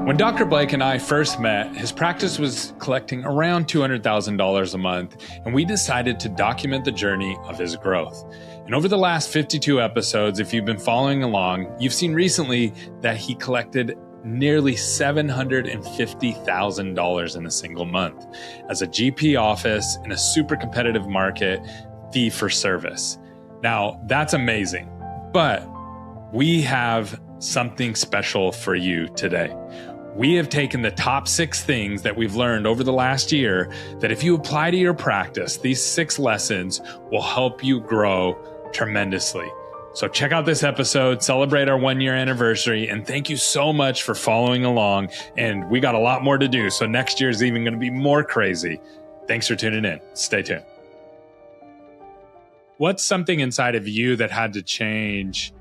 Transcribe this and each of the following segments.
When Dr. Blake and I first met, his practice was collecting around $200,000 a month, and we decided to document the journey of his growth. And over the last 52 episodes, if you've been following along, you've seen recently that he collected nearly $750,000 in a single month as a GP office in a super competitive market, fee for service. Now, that's amazing, but we have something special for you today. We have taken the top 6 things that we've learned over the last year that if you apply to your practice, these 6 lessons will help you grow tremendously. So check out this episode, celebrate our 1-year anniversary, and thank you so much for following along. And we got a lot more to do, so next year is even going to be more crazy. Thanks for tuning in. Stay tuned. What's something inside of you that had to change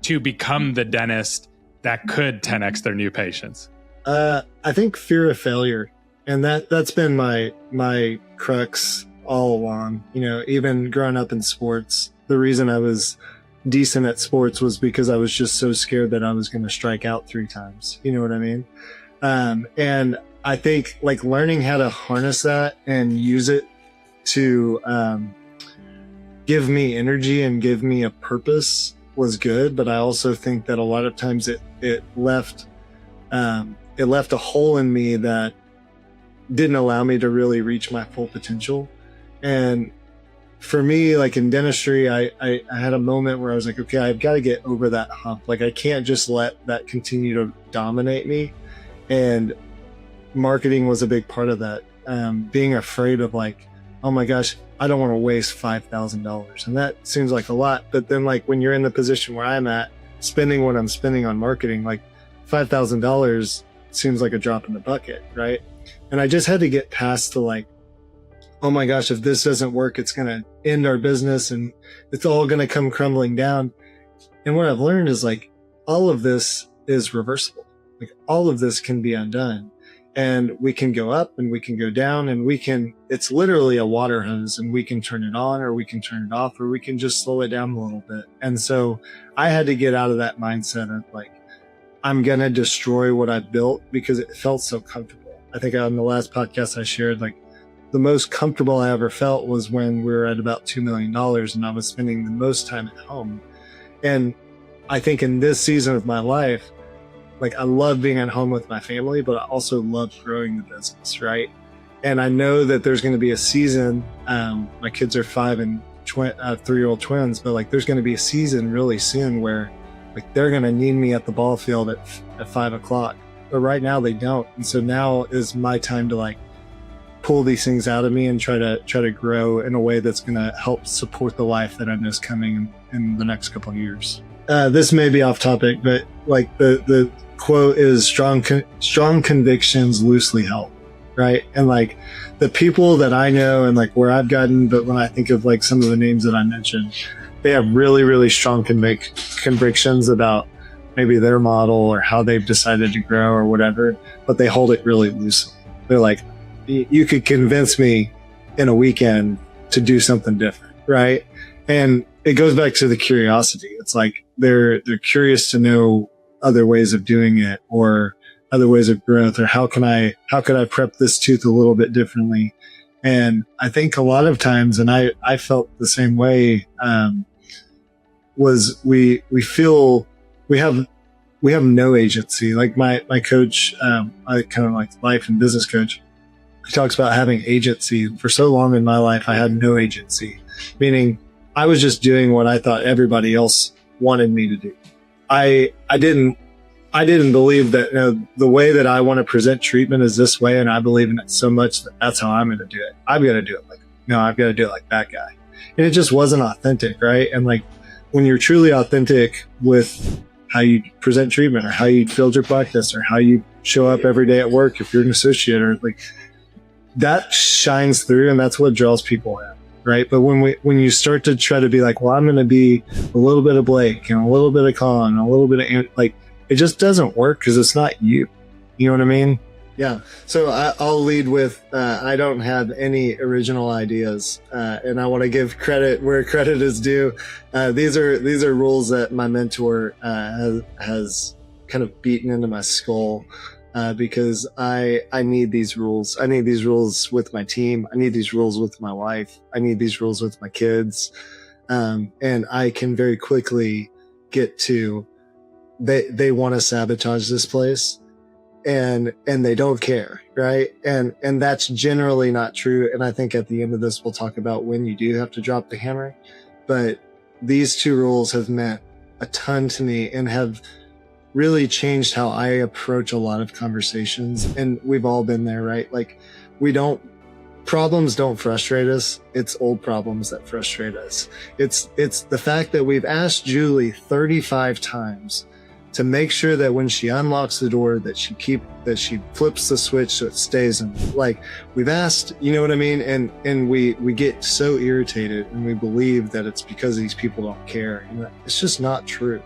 to become the dentist that could 10x their new patients? I think fear of failure, and that's been my crux all along. You know, even growing up in sports, the reason I was decent at sports was because I was just so scared that I was going to strike out 3 times. You know what I mean? And I think like learning how to harness that and use it to give me energy and give me a purpose was good. But I also think that a lot of times it left a hole in me that didn't allow me to really reach my full potential. And for me, like in dentistry, I had a moment where I was like, okay, I've got to get over that hump. Like I can't just let that continue to dominate me. And marketing was a big part of that. Being afraid of like, oh my gosh, I don't want to waste $5,000. And that seems like a lot. But then like when you're in the position where I'm at, spending what I'm spending on marketing, like $5,000 seems like a drop in the bucket, right? And I just had to get past the like, oh my gosh, if this doesn't work, it's going to end our business and it's all going to come crumbling down. And what I've learned is like, all of this is reversible. Like all of this can be undone, and we can go up and we can go down, and it's literally a water hose, and we can turn it on or we can turn it off, or we can just slow it down a little bit. And so I had to get out of that mindset of like, I'm going to destroy what I built because it felt so comfortable. I think on the last podcast I shared, like the most comfortable I ever felt was when we were at about $2 million and I was spending the most time at home. And I think in this season of my life, like I love being at home with my family, but I also love growing the business, right? And I know that there's going to be a season, my kids are 5 and 3-year-old twins, but like there's going to be a season really soon where like they're going to need me at the ball field at 5 o'clock, but right now they don't. And so now is my time to like pull these things out of me and try to grow in a way that's going to help support the life that I know is coming in the next couple of years. This may be off topic, but like the quote is strong convictions loosely held, right? And like the people that I know and like where I've gotten, but when I think of like some of the names that I mentioned, they have really, really strong convictions about maybe their model or how they've decided to grow or whatever, but they hold it really loosely. They're like, you could convince me in a weekend to do something different, right? And it goes back to the curiosity. It's like they're curious to know other ways of doing it or other ways of growth, or how could I prep this tooth a little bit differently? And I think a lot of times, and I felt the same way, was we feel we have no agency. Like my coach, I kind of like life and business coach, he talks about having agency. For so long in my life, I had no agency, meaning I was just doing what I thought everybody else wanted me to do. I didn't believe that the way that I want to present treatment is this way, and I believe in it so much that that's how I'm going to do it. I've got to do it I've got to do it like that guy. And it just wasn't authentic, right? And like when you're truly authentic with how you present treatment or how you build your practice or how you show up every day at work, if you're an associate, or like that shines through, and that's what draws people in, right? But when you start to try to be like, well, I'm going to be a little bit of Blake and a little bit of Colin, a little bit of like, it just doesn't work because it's not you. You know what I mean? Yeah. So I'll lead with, I don't have any original ideas, and I want to give credit where credit is due. These are rules that my mentor has kind of beaten into my skull, because I need these rules. I need these rules with my team. I need these rules with my wife. I need these rules with my kids. And I can very quickly get to, they want to sabotage this place, and they don't care. Right. And that's generally not true. And I think at the end of this, we'll talk about when you do have to drop the hammer. But these two rules have meant a ton to me and have really changed how I approach a lot of conversations. And we've all been there, right? Like, problems don't frustrate us. It's old problems that frustrate us. It's the fact that we've asked Julie 35 times to make sure that when she unlocks the door, that she flips the switch so it stays in. Like, we've asked, you know what I mean? And we get so irritated, and we believe that it's because these people don't care. And it's just not true.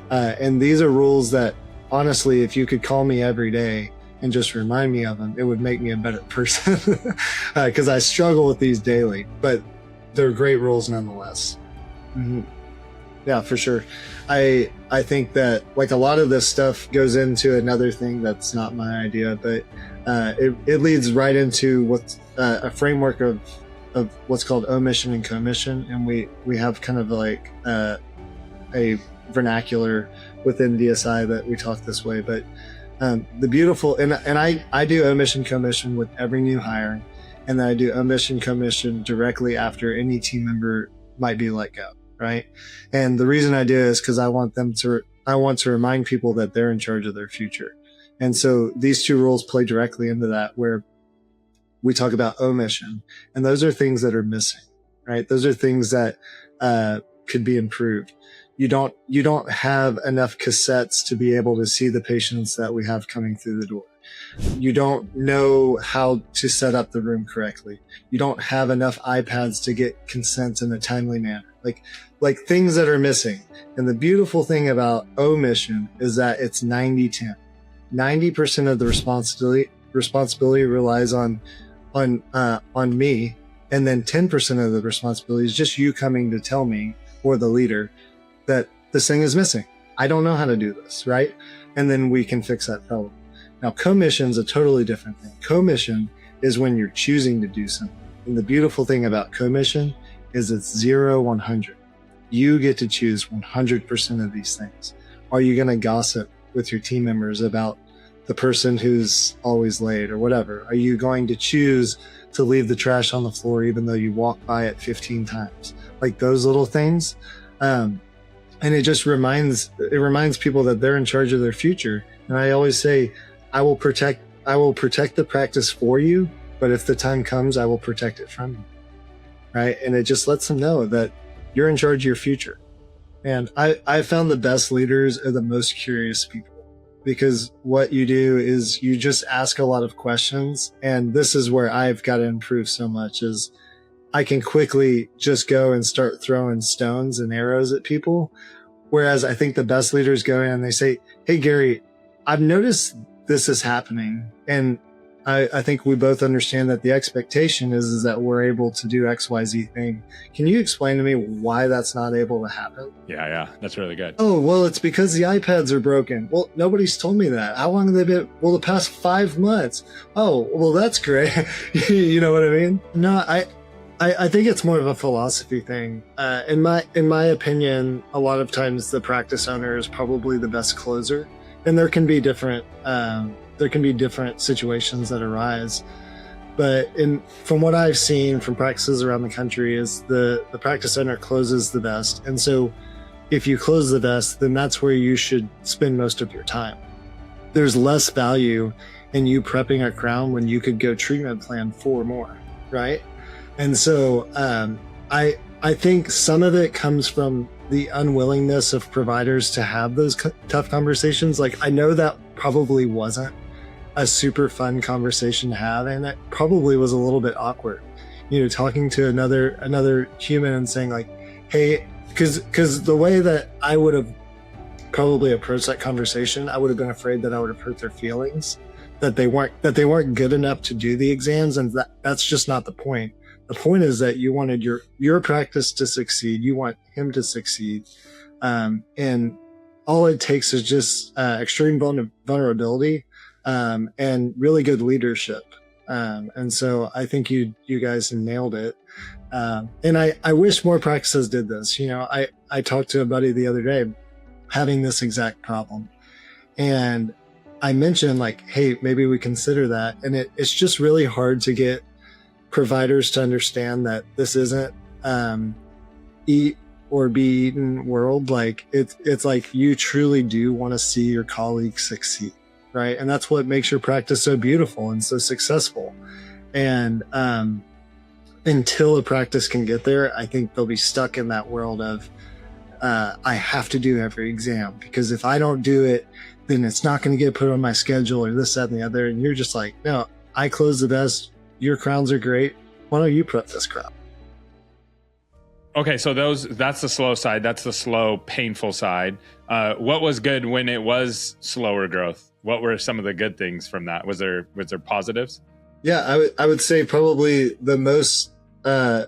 And these are rules that, honestly, if you could call me every day and just remind me of them, it would make me a better person. Because I struggle with these daily, but they're great rules nonetheless. Mm-hmm. Yeah, for sure. I think that, like, a lot of this stuff goes into another thing that's not my idea, but it leads right into what's a framework of what's called omission and commission, and we have kind of like a vernacular within DSI that we talk this way. But the beautiful, and I do omission commission with every new hire, and then I do omission commission directly after any team member might be let go. Right. And the reason I do is because I want to remind people that they're in charge of their future. And so these two rules play directly into that, where we talk about omission, and those are things that are missing, right? Those are things that could be improved. You don't have enough cassettes to be able to see the patients that we have coming through the door. You don't know how to set up the room correctly. You don't have enough iPads to get consent in a timely manner. Like things that are missing. And the beautiful thing about omission is that it's 90-10. 90% of the responsibility relies on me. And then 10% of the responsibility is just you coming to tell me, or the leader, that this thing is missing. I don't know how to do this, right? And then we can fix that problem. Now, commission is a totally different thing. Commission is when you're choosing to do something. And the beautiful thing about commission is it's 0-100. You get to choose 100% of these things. Are you going to gossip with your team members about the person who's always late or whatever? Are you going to choose to leave the trash on the floor even though you walk by it 15 times? Like those little things. And it just reminds people that they're in charge of their future. And I always say, I will protect the practice for you, but if the time comes, I will protect it from you. Right? And it just lets them know that you're in charge of your future. And I found the best leaders are the most curious people, because what you do is you just ask a lot of questions. And this is where I've got to improve so much, is I can quickly just go and start throwing stones and arrows at people. Whereas I think the best leaders go in and they say, hey, Gary, I've noticed this is happening. And I think we both understand that the expectation is that we're able to do XYZ thing. Can you explain to me why that's not able to happen? Yeah. That's really good. Oh, well, it's because the iPads are broken. Well, nobody's told me that. How long have they been? Well, the past 5 months. Oh, well, that's great. You know what I mean? No, I think it's more of a philosophy thing. In my opinion, a lot of times the practice owner is probably the best closer, and there can be different situations that arise. But from what I've seen from practices around the country, is the practice owner closes the best. And so if you close the best, then that's where you should spend most of your time. There's less value in you prepping a crown when you could go treatment plan 4 more, right? And so I think some of it comes from the unwillingness of providers to have those tough conversations. Like, I know that probably wasn't a super fun conversation to have, and that probably was a little bit awkward, talking to another human and saying like, hey, because the way that I would have probably approached that conversation, I would have been afraid that I would have hurt their feelings, that they weren't good enough to do the exams. And that's just not the point. The point is that you wanted your practice to succeed. You want him to succeed. And all it takes is just extreme vulnerability and really good leadership. And so I think you guys nailed it. And I wish more practices did this. You know, I talked to a buddy the other day having this exact problem. And I mentioned like, hey, maybe we consider that. And it's just really hard to get providers to understand that this isn't eat or be eaten world. Like it's like you truly do want to see your colleagues succeed, right? And that's what makes your practice so beautiful and so successful. And until a practice can get there, I think they'll be stuck in that world of I have to do every exam, because if I don't do it, then it's not going to get put on my schedule or this, that, and the other. And you're just like, no, I close the best. Your crowns are great. Why don't you prep this crown? Okay, so that's the slow side. That's the slow, painful side. What was good when it was slower growth? What were some of the good things from that? Was there positives? Yeah, I would say probably the most. I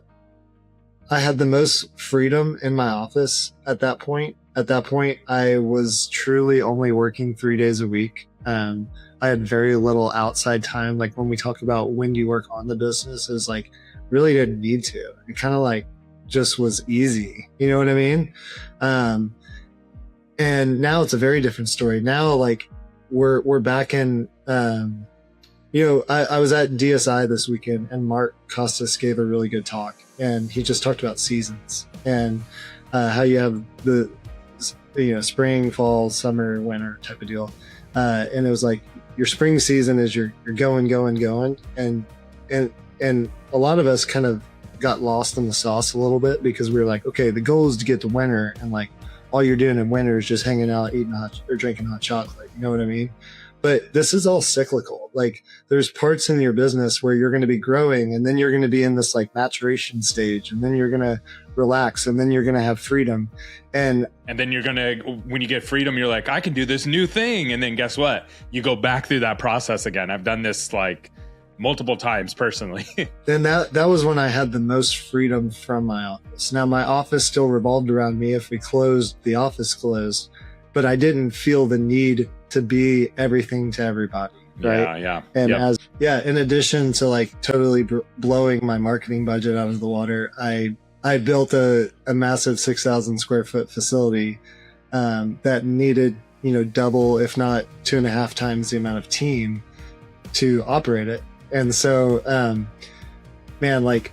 had the most freedom in my office at that point. At that point, I was truly only working 3 days a week. I had very little outside time. Like when we talk about when you work on the business, is like really didn't need to. It kind of like just was easy. You know what I mean? And now it's a very different story. Now, like we're back in, you know, I was at DSI this weekend and Mark Costas gave a really good talk, and he just talked about seasons and how you have the, you know, spring, fall, summer, winter type of deal. And it was like your spring season is you're going. And a lot of us kind of got lost in the sauce a little bit because we were like, okay, the goal is to get to winter, and like all you're doing in winter is just hanging out, eating hot or drinking hot chocolate. You know what I mean? But this is all cyclical. Like there's parts in your business where you're going to be growing, and then you're going to be in this like maturation stage, and then you're going to relax, and then you're going to have freedom. And then you're going to, when you get freedom, you're like, I can do this new thing. And then guess what? You go back through that process again. I've done this like multiple times personally. Then that was when I had the most freedom from my office. Now my office still revolved around me. If we closed, the office closed, but I didn't feel the need to be everything to everybody. Right. Yeah. And in addition to like totally blowing my marketing budget out of the water, I built a massive 6,000 square foot facility that needed, you know, double, if not 2.5 times the amount of team to operate it. And so, man, like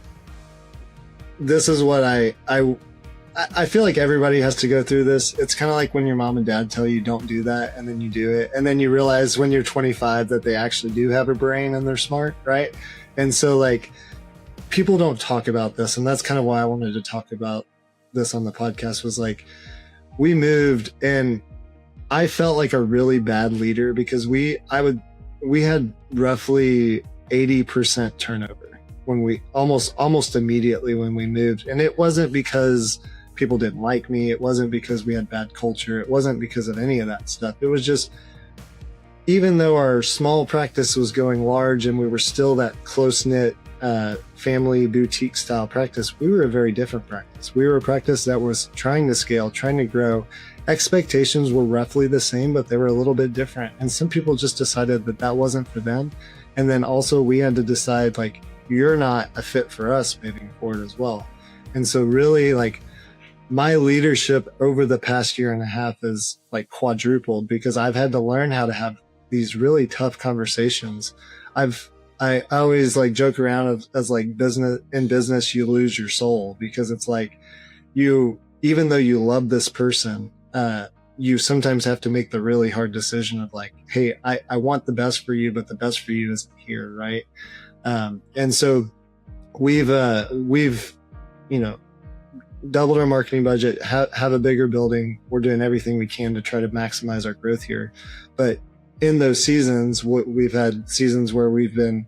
this is what I feel like everybody has to go through this. It's kind of like when your mom and dad tell you don't do that, and then you do it. And then you realize when you're 25 that they actually do have a brain and they're smart, right? And so like people don't talk about this. And that's kind of why I wanted to talk about this on the podcast, was like we moved and I felt like a really bad leader because we had roughly 80% turnover when we almost immediately when we moved. And it wasn't because people didn't like me. It wasn't because we had bad culture. It wasn't because of any of that stuff. It was just, even though our small practice was going large and we were still that close-knit family boutique style practice, we were a very different practice. We were a practice that was trying to scale, trying to grow. Expectations were roughly the same, but they were a little bit different. And some people just decided that that wasn't for them. And then also we had to decide like, you're not a fit for us moving forward as well. And so really like my leadership over the past year and a half is like quadrupled because I've had to learn how to have these really tough conversations. I always like joke around as like in business, you lose your soul because it's like even though you love this person, you sometimes have to make the really hard decision of like, hey, I want the best for you, but the best for you isn't here. Right. And so we've, you know, doubled our marketing budget, have a bigger building. We're doing everything we can to try to maximize our growth here. But in those seasons, we've had seasons where we've been,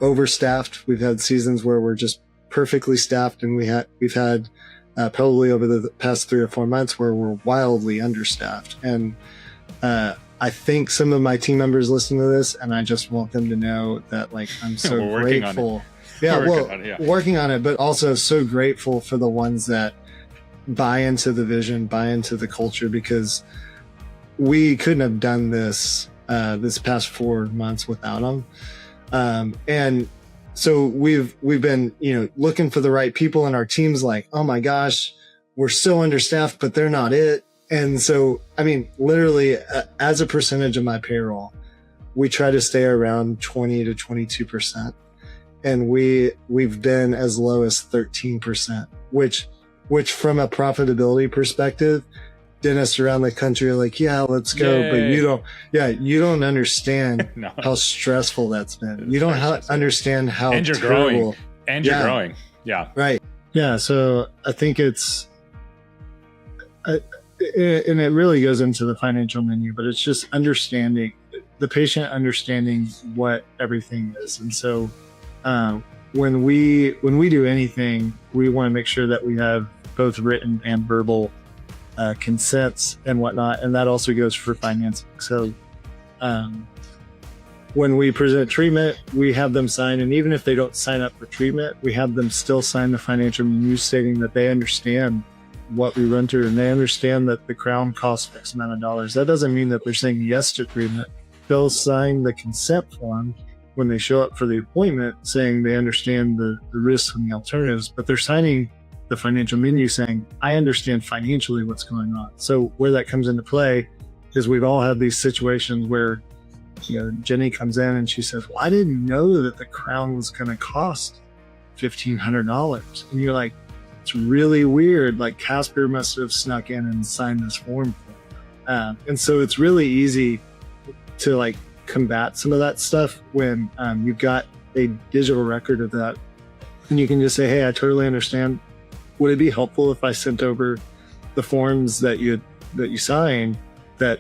overstaffed. We've had seasons where we're just perfectly staffed, and we've had probably over the past 3 or 4 months where we're wildly understaffed. And I think some of my team members listen to this, and I just want them to know that like I'm so grateful. Working on it, but also so grateful for the ones that buy into the vision, buy into the culture, because we couldn't have done this this past 4 months without them. And so we've been, looking for the right people, and our team's like, oh my gosh, we're so understaffed, but they're not it. And so, literally as a percentage of my payroll, we try to stay around 20 to 22%. And we've been as low as 13%, which from a profitability perspective, dentists around the country are like, yeah, let's go. Yay. But you don't understand no. how stressful that's been. You don't understand how and you're terrible. Growing. And you're growing. Yeah. Right. Yeah. So I think it's, and it really goes into the financial menu, but it's just understanding the patient, understanding what everything is. And so, when we do anything, we want to make sure that we have both written and verbal consents and whatnot, and that also goes for financing. So when we present treatment, we have them sign, and even if they don't sign up for treatment, we have them still sign the financial menu stating that they understand what we run through and they understand that the crown costs X amount of dollars. That doesn't mean that they're saying yes to treatment. They'll sign the consent form when they show up for the appointment, saying they understand the risks and the alternatives, but they're signing the financial menu saying, I understand financially what's going on. So where that comes into play is we've all had these situations where, Jenny comes in and she says, well, I didn't know that the crown was going to cost $1,500. And you're like, it's really weird. Like Casper must have snuck in and signed this form. And so it's really easy to combat some of that stuff when you've got a digital record of that, and you can just say, hey, I totally understand. Would it be helpful if I sent over the forms that you signed that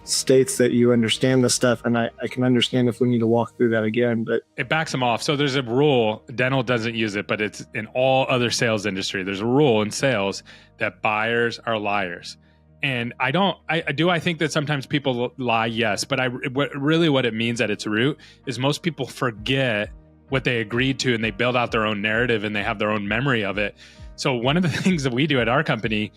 states that you understand the stuff, and I can understand if we need to walk through that again. But it backs them off. So there's a rule, dental doesn't use it, but it's in all other sales industry. There's a rule in sales that buyers are liars. And I think that sometimes people lie, yes, but what it means at its root is most people forget what they agreed to, and they build out their own narrative and they have their own memory of it. So one of the things that we do at our company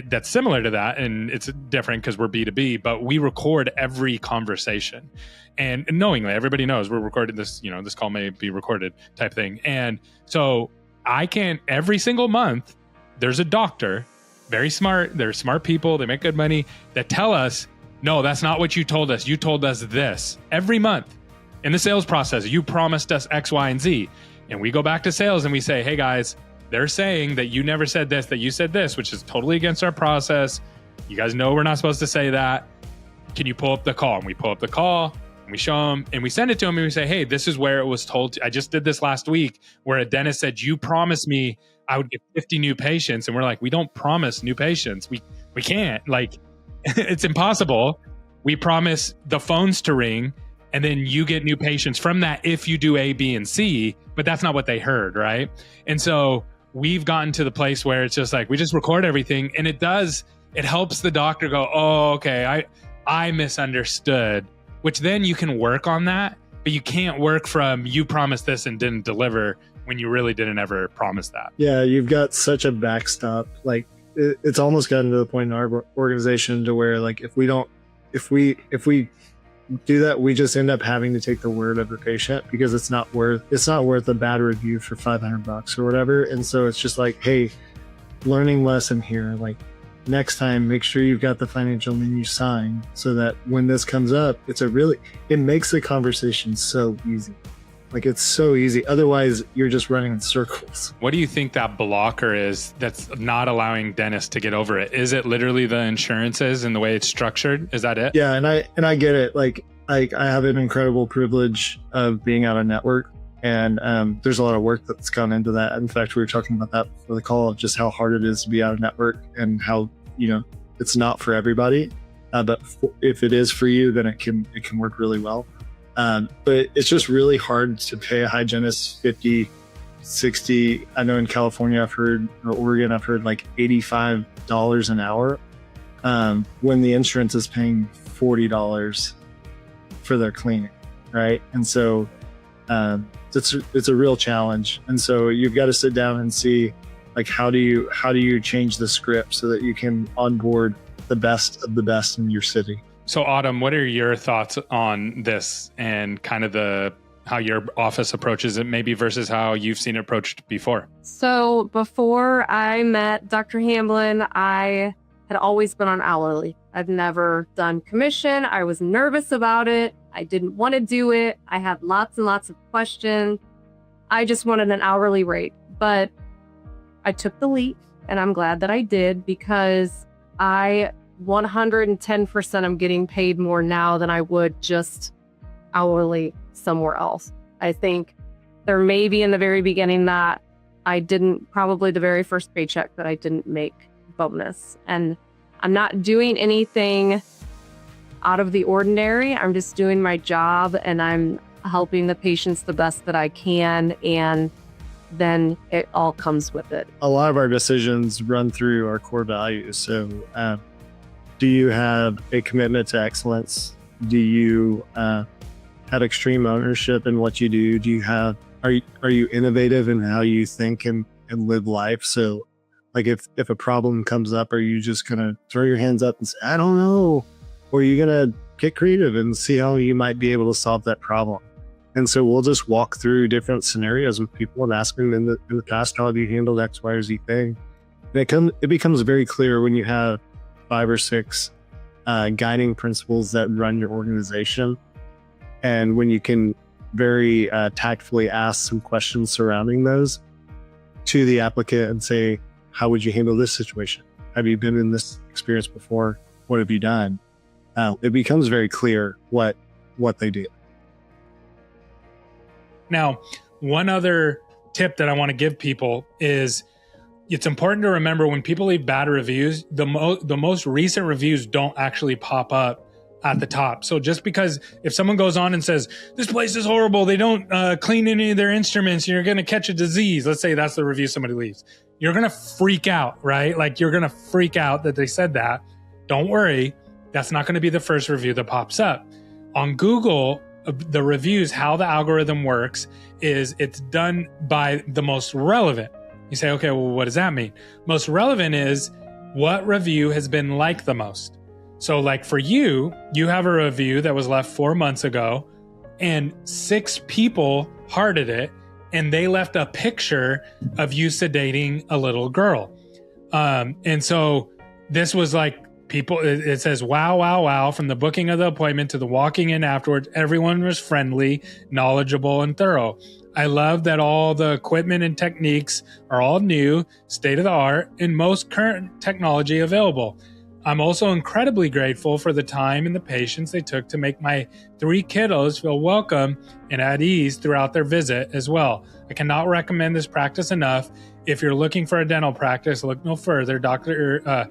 that's similar to that, and it's different because we're B2B, but we record every conversation. And knowingly, everybody knows we're recording this, this call may be recorded type thing. And so every single month, there's a doctor, very smart, they're smart people, they make good money, that tell us, no, that's not what you told us. You told us this. Every month in the sales process, you promised us X, Y, and Z. And we go back to sales and we say, hey guys, they're saying that you never said this, that you said this, which is totally against our process. You guys know we're not supposed to say that. Can you pull up the call? And we pull up the call and we show them and we send it to them and we say, hey, this is where it was told. I just did this last week where a dentist said, you promised me I would get 50 new patients. And we're like, we don't promise new patients. We can't. It's impossible. We promise the phones to ring and then you get new patients from that if you do A, B, and C, but that's not what they heard, right? And so we've gotten to the place where it's just like, we just record everything, and it helps the doctor go, oh, okay, I misunderstood, which then you can work on that, but you can't work from you promised this and didn't deliver when you really didn't ever promise that. Yeah, you've got such a backstop. It's almost gotten to the point in our organization to where if we do that, we just end up having to take the word of the patient because it's not worth a bad review for $500 or whatever. And so it's just hey, learning lesson here. Next time, make sure you've got the financial menu signed so that when this comes up, it makes the conversation so easy. It's so easy. Otherwise, you're just running in circles. What do you think that blocker is that's not allowing dentists to get over it? Is it literally the insurances and the way it's structured? Is that it? Yeah, and I get it. I have an incredible privilege of being out of network, and there's a lot of work that's gone into that. In fact, we were talking about that before the call, just how hard it is to be out of network and how it's not for everybody. But if it is for you, then it can work really well. But it's just really hard to pay a hygienist 50, 60. I know in California, or Oregon, I've heard $85 an hour, when the insurance is paying $40 for their cleaning. Right. And so, it's a real challenge. And so you've got to sit down and see, Like, how do you change the script so that you can onboard the best of the best in your city? So Autumn, what are your thoughts on this and kind of how your office approaches it maybe versus how you've seen it approached before? So before I met Dr. Hamblin, I had always been on hourly. I've never done commission. I was nervous about it. I didn't want to do it. I had lots and lots of questions. I just wanted an hourly rate, but I took the leap, and I'm glad that I did, because I 110% am getting paid more now than I would just hourly somewhere else. I think there may be in the very beginning that I didn't, probably the very first paycheck that I didn't make bonus. And I'm not doing anything out of the ordinary. I'm just doing my job, and I'm helping the patients the best that I can. And then it all comes with it. A lot of our decisions run through our core values. So do you have a commitment to excellence? Do you have extreme ownership in what you do? Do you have, are you innovative in how you think and live life? So like if a problem comes up, are you just going to throw your hands up and say, I don't know? Or are you going to get creative and see how you might be able to solve that problem? And so we'll just walk through different scenarios with people and ask them in the past, how have you handled X, Y, or Z thing? And it becomes very clear when you have 5 or 6 guiding principles that run your organization. And when you can very tactfully ask some questions surrounding those to the applicant and say, how would you handle this situation? Have you been in this experience before? What have you done? It becomes very clear what they do. Now, one other tip that I want to give people is it's important to remember when people leave bad reviews, the most recent reviews don't actually pop up at the top. So just because if someone goes on and says, this place is horrible, they don't clean any of their instruments, you're going to catch a disease. Let's say that's the review somebody leaves. You're going to freak out, right? Like you're going to freak out that they said that. Don't worry. That's not going to be the first review that pops up. On Google, the reviews, how the algorithm works is it's done by the most relevant. You say, okay, well, what does that mean? Most relevant is what review has been liked the most. So like for you have a review that was left 4 months ago and 6 people hearted it and they left a picture of you sedating a little girl. And so this was like, people, it says, wow, wow, wow. From the booking of the appointment to the walking in afterwards, everyone was friendly, knowledgeable, and thorough. I love that all the equipment and techniques are all new, state of the art, and most current technology available. I'm also incredibly grateful for the time and the patience they took to make my 3 kiddos feel welcome and at ease throughout their visit as well. I cannot recommend this practice enough. If you're looking for a dental practice, look no further. Dr.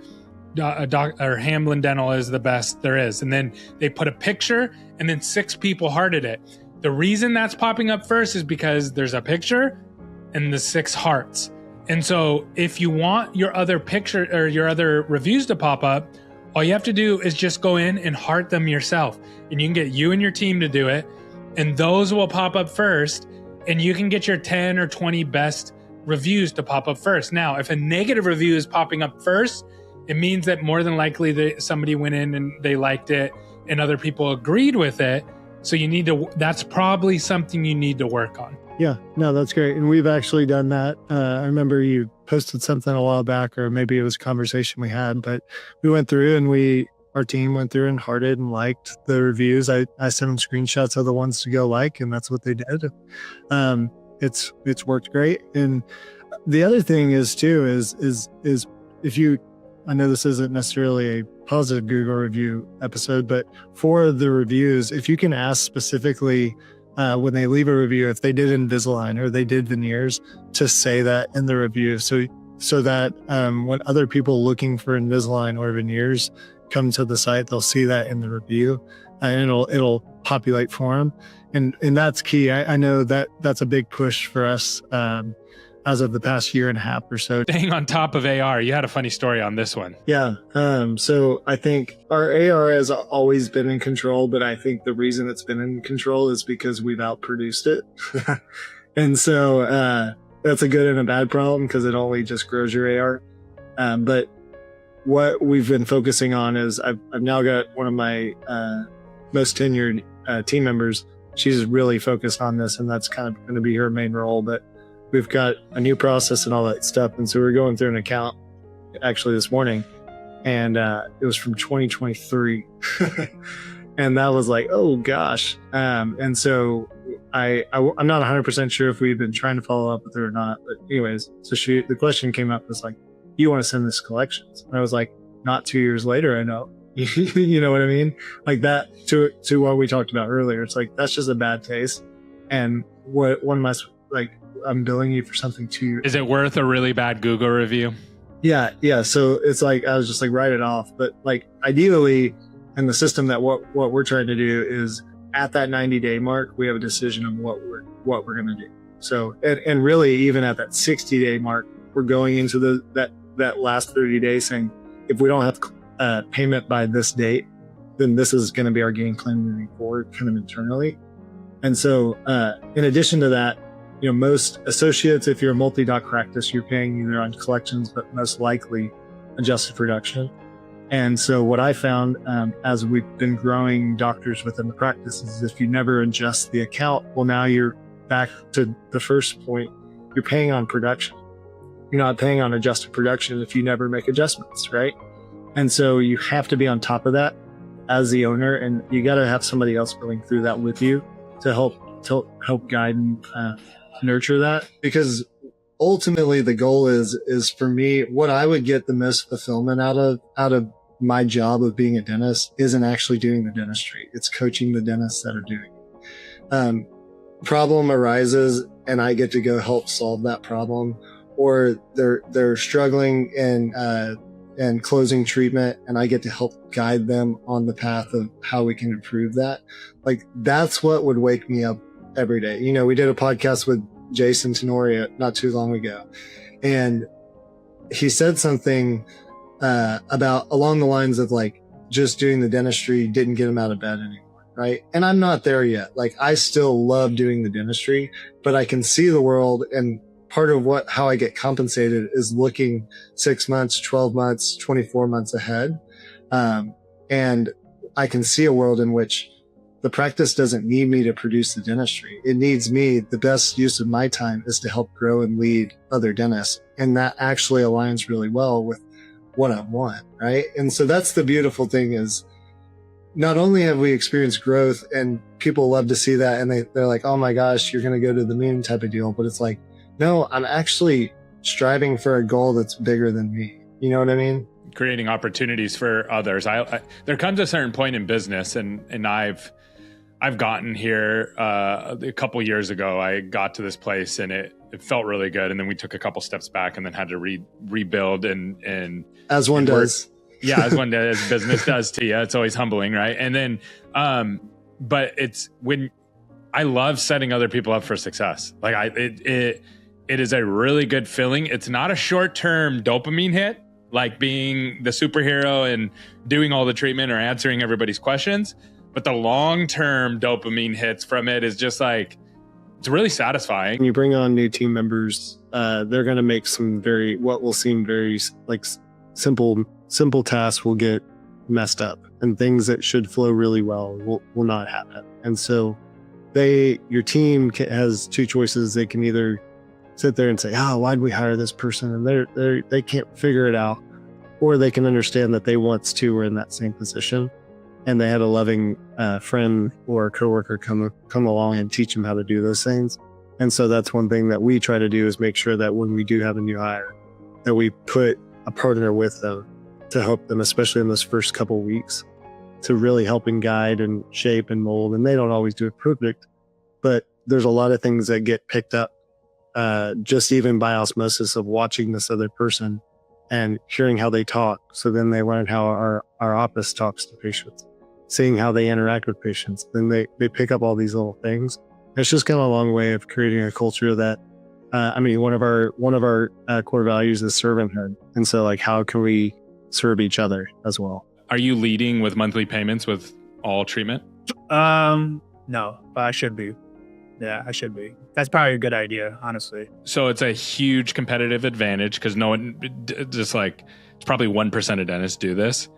Hamblin Dental is the best there is. And then they put a picture and then 6 people hearted it. The reason that's popping up first is because there's a picture and the 6 hearts. And so if you want your other picture or your other reviews to pop up, all you have to do is just go in and heart them yourself. And you can get you and your team to do it. And those will pop up first. And you can get your 10 or 20 best reviews to pop up first. Now, if a negative review is popping up first, it means that more than likely somebody went in and they liked it and other people agreed with it. So that's probably something you need to work on. Yeah, no, that's great. And we've actually done that. I remember you posted something a while back, or maybe it was a conversation we had, but we went through and our team went through and hearted and liked the reviews. I sent them screenshots of the ones to go like, and that's what they did. It's worked great. And the other thing is too, is if you, I know this isn't necessarily a positive Google review episode, but for the reviews, if you can ask specifically when they leave a review, if they did Invisalign or they did veneers, to say that in the review. So that when other people looking for Invisalign or veneers come to the site, they'll see that in the review and it'll populate for them. And that's key. I know that's a big push for us as of the past year and a half or so. Staying on top of AR, you had a funny story on this one. Yeah. So I think our AR has always been in control, but I think the reason it's been in control is because we've outproduced it. And so that's a good and a bad problem because it only just grows your AR. But what we've been focusing on is I've now got one of my most tenured team members. She's really focused on this, and that's kind of going to be her main role. But we've got a new process and all that stuff. And so we're going through an account actually this morning, and it was from 2023. And that was like, oh gosh. And so I'm not 100% sure if we've been trying to follow up with her or not. But anyways, so the question came up was like, you want to send this collections? And I was like, not 2 years later, I know. You know what I mean? Like that to what we talked about earlier. It's like, that's just a bad taste. And what one must like, I'm billing you for something 2 years. Is it worth a really bad Google review? Yeah. So it's like, I was just like, write it off. But like ideally, in the system that what we're trying to do is at that 90-day mark, we have a decision of what we're going to do. So, and really even at that 60-day mark, we're going into that last 30 days saying, if we don't have payment by this date, then this is going to be our game plan moving forward kind of internally. And so, in addition to that, you know, most associates, if you're a multi-doc practice, you're paying either on collections, but most likely adjusted production. And so what I found as we've been growing doctors within the practice is if you never adjust the account, well, now you're back to the first point. You're paying on production. You're not paying on adjusted production if you never make adjustments, right? And so you have to be on top of that as the owner, and you got to have somebody else going through that with you to help guide and nurture that. Because ultimately the goal is for me, what I would get the most fulfillment out of my job of being a dentist isn't actually doing the dentistry. It's coaching the dentists that are doing it. Problem arises and I get to go help solve that problem, or they're struggling and closing treatment and I get to help guide them on the path of how we can improve that. Like that's what would wake me up every day. You know, we did a podcast with Jason Tenoria not too long ago, and he said something about along the lines of like just doing the dentistry didn't get him out of bed anymore, right? And I'm not there yet. Like I still love doing the dentistry, but I can see the world, and part of how I get compensated is looking 6 months, 12 months, 24 months ahead. And I can see a world in which the practice doesn't need me to produce the dentistry. It needs me. The best use of my time is to help grow and lead other dentists. And that actually aligns really well with what I want, right? And so that's the beautiful thing is not only have we experienced growth and people love to see that and they're like, oh my gosh, you're going to go to the moon type of deal. But it's like, no, I'm actually striving for a goal that's bigger than me. You know what I mean? Creating opportunities for others. There comes a certain point in business, and I've gotten here a couple years ago. I got to this place and it felt really good, and then we took a couple steps back and then had to rebuild and as one does. Yeah, as one does, business does to you. It's always humbling, right? And then, but it's when I love setting other people up for success. Like it is a really good feeling. It's not a short-term dopamine hit, like being the superhero and doing all the treatment or answering everybody's questions. But the long-term dopamine hits from it is just like, it's really satisfying. When you bring on new team members, they're going to make some what will seem very like simple tasks will get messed up, and things that should flow really well will not happen. And so your team has two choices. They can either sit there and say, why'd we hire this person? And they can't figure it out. Or they can understand that they once too were in that same position and they had a loving friend or coworker come along and teach them how to do those things. And so that's one thing that we try to do is make sure that when we do have a new hire, that we put a partner with them to help them, especially in those first couple of weeks, to really help and guide and shape and mold. And they don't always do it perfect, but there's a lot of things that get picked up just even by osmosis of watching this other person and hearing how they talk. So then they learn how our office talks to patients, seeing how they interact with patients. Then they pick up all these little things. It's just kind of a long way of creating a culture that, one of our core values is servanthood. And so like, how can we serve each other as well? Are you leading with monthly payments with all treatment? No, but I should be. Yeah, I should be. That's probably a good idea, honestly. So it's a huge competitive advantage because no one, just like, it's probably 1% of dentists do this.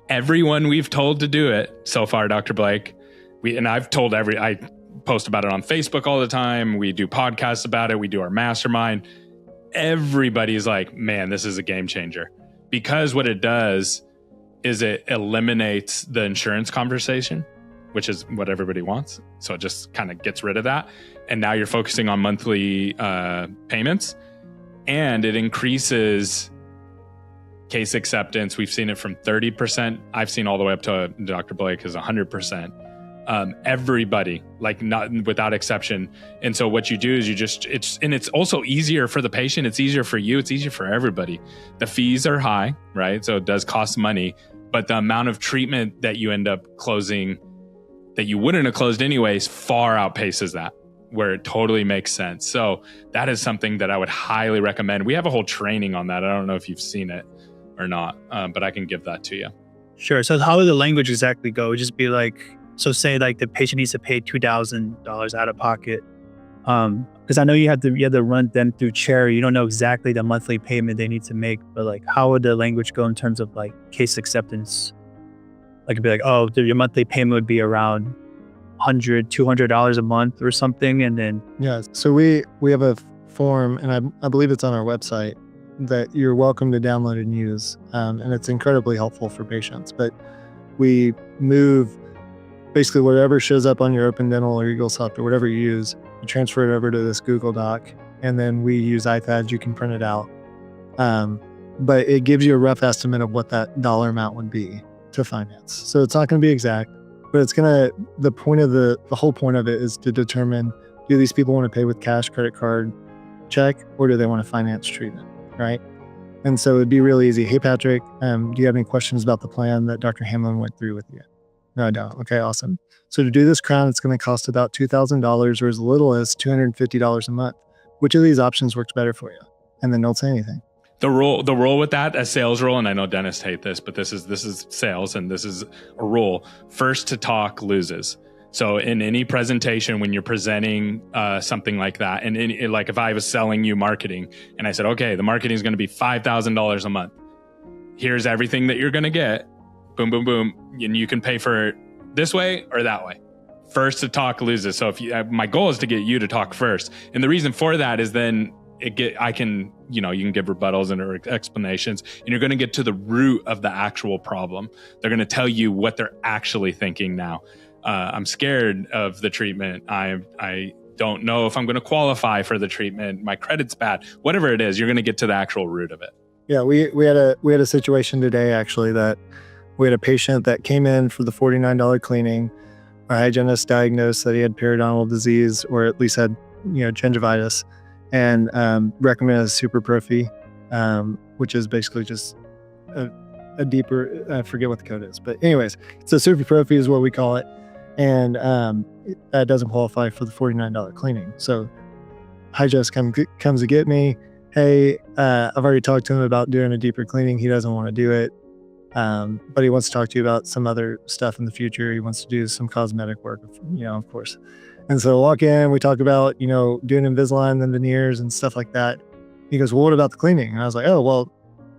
Everyone we've told to do it so far, Dr. Blake, I've told I post about it on Facebook all the time. We do podcasts about it. We do our mastermind. Everybody's like, man, this is a game changer. Because what it does is it eliminates the insurance conversation, which is what everybody wants. So it just kind of gets rid of that. And now you're focusing on monthly payments, and it increases case acceptance. We've seen it from 30%. I've seen all the way up to Dr. Blake is 100%. Everybody, like, not without exception. And so what you do is it's also easier for the patient. It's easier for you. It's easier for everybody. The fees are high, right? So it does cost money, but the amount of treatment that you end up closing that you wouldn't have closed anyways far outpaces that, where it totally makes sense. So that is something that I would highly recommend. We have a whole training on that. I don't know if you've seen it or not, but I can give that to you. Sure. So how would the language exactly go? It would just be like, so say like the patient needs to pay $2,000 out of pocket. Because I know you have to run them through Cherry. You don't know exactly the monthly payment they need to make, but like, how would the language go in terms of like case acceptance? Like, it'd be like, oh, your monthly payment would be around $100, $200 a month or something. And then, Yeah. So we have a form, and I believe it's on our website, that you're welcome to download and use. And it's incredibly helpful for patients. But we move basically whatever shows up on your Open Dental or Eagle software, whatever you use, you transfer it over to this Google Doc, and then we use iPads. You can print it out. But it gives you a rough estimate of what that dollar amount would be to finance. So it's not going to be exact, but it's going to, the whole point of it is to determine, do these people want to pay with cash, credit card, check, or do they want to finance treatment, right? And so it'd be really easy. Hey, Patrick, do you have any questions about the plan that Dr. Hamlin went through with you? No, I don't. Okay, awesome. So to do this crown, it's going to cost about $2,000 or as little as $250 a month. Which of these options works better for you? And then don't say anything. The rule with that, a sales rule, and I know dentists hate this, but this is sales, and this is a rule. First to talk loses. So in any presentation, when you're presenting something like that, and like if I was selling you marketing, and I said, okay, the marketing is going to be $5,000 a month. Here's everything that you're going to get. Boom, boom, boom, and you can pay for it this way or that way. First to talk loses. So my goal is to get you to talk first, and the reason for that is then you can give rebuttals and explanations, and you're going to get to the root of the actual problem. They're going to tell you what they're actually thinking now. I'm scared of the treatment. I don't know if I'm going to qualify for the treatment. My credit's bad. Whatever it is, you're going to get to the actual root of it. Yeah, we had a situation today actually that we had a patient that came in for the $49 cleaning. Our hygienist diagnosed that he had periodontal disease, or at least had gingivitis, and recommended a superprophy, which is basically just a deeper, I forget what the code is, but anyways, so superprophy is what we call it, and that doesn't qualify for the $49 cleaning. So hygienist comes to get me. Hey, I've already talked to him about doing a deeper cleaning. He doesn't want to do it, but he wants to talk to you about some other stuff in the future. He wants to do some cosmetic work, of course. And so I walk in, we talk about, doing Invisalign and veneers and stuff like that. He goes, well, what about the cleaning? And I was like, oh, well,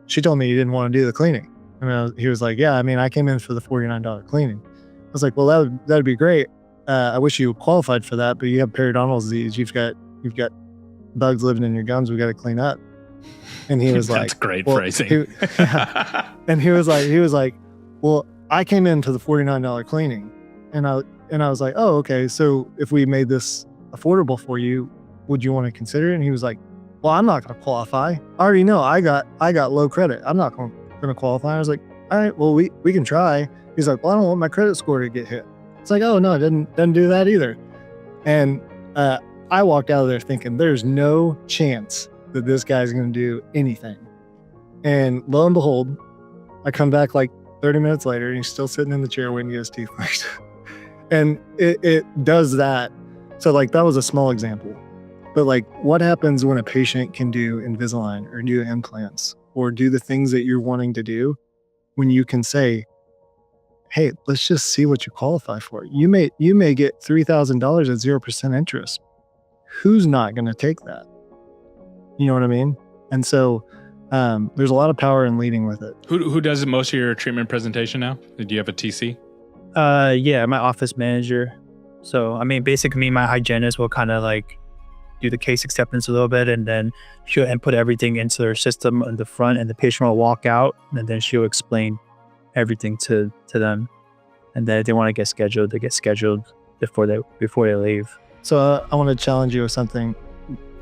she told me you didn't want to do the cleaning. And he was like, yeah, I came in for the $49 cleaning. I was like, well, that'd be great. I wish you qualified for that, but you have periodontal disease. You've got bugs living in your gums. We got to clean up. And he was like, that's great phrasing. And he was like, well, I came in to the $49 cleaning. And I was like, oh, okay. So if we made this affordable for you, would you want to consider it? And he was like, well, I'm not going to qualify. I already know I got low credit. I'm not going to qualify. I was like, all right, well, we can try. He's like, well, I don't want my credit score to get hit. It's like, oh no, it doesn't do that either. And I walked out of there thinking there's no chance that this guy's going to do anything. And lo and behold, I come back like 30 minutes later and he's still sitting in the chair waiting to get his teeth fixed. And it does that. So like that was a small example. But like what happens when a patient can do Invisalign or do implants or do the things that you're wanting to do when you can say, hey, let's just see what you qualify for. You may get $3,000 at 0% interest. who's not going to take that? You know what I mean? And so there's a lot of power in leading with it. Who does most of your treatment presentation now? Do you have a TC? Yeah, my office manager. So, I mean, basically me and my hygienist will kind of like do the case acceptance a little bit, and then she'll input everything into her system in the front, and the patient will walk out, and then she'll explain everything to them. And then if they want to get scheduled, they get scheduled before they leave. So I want to challenge you with something.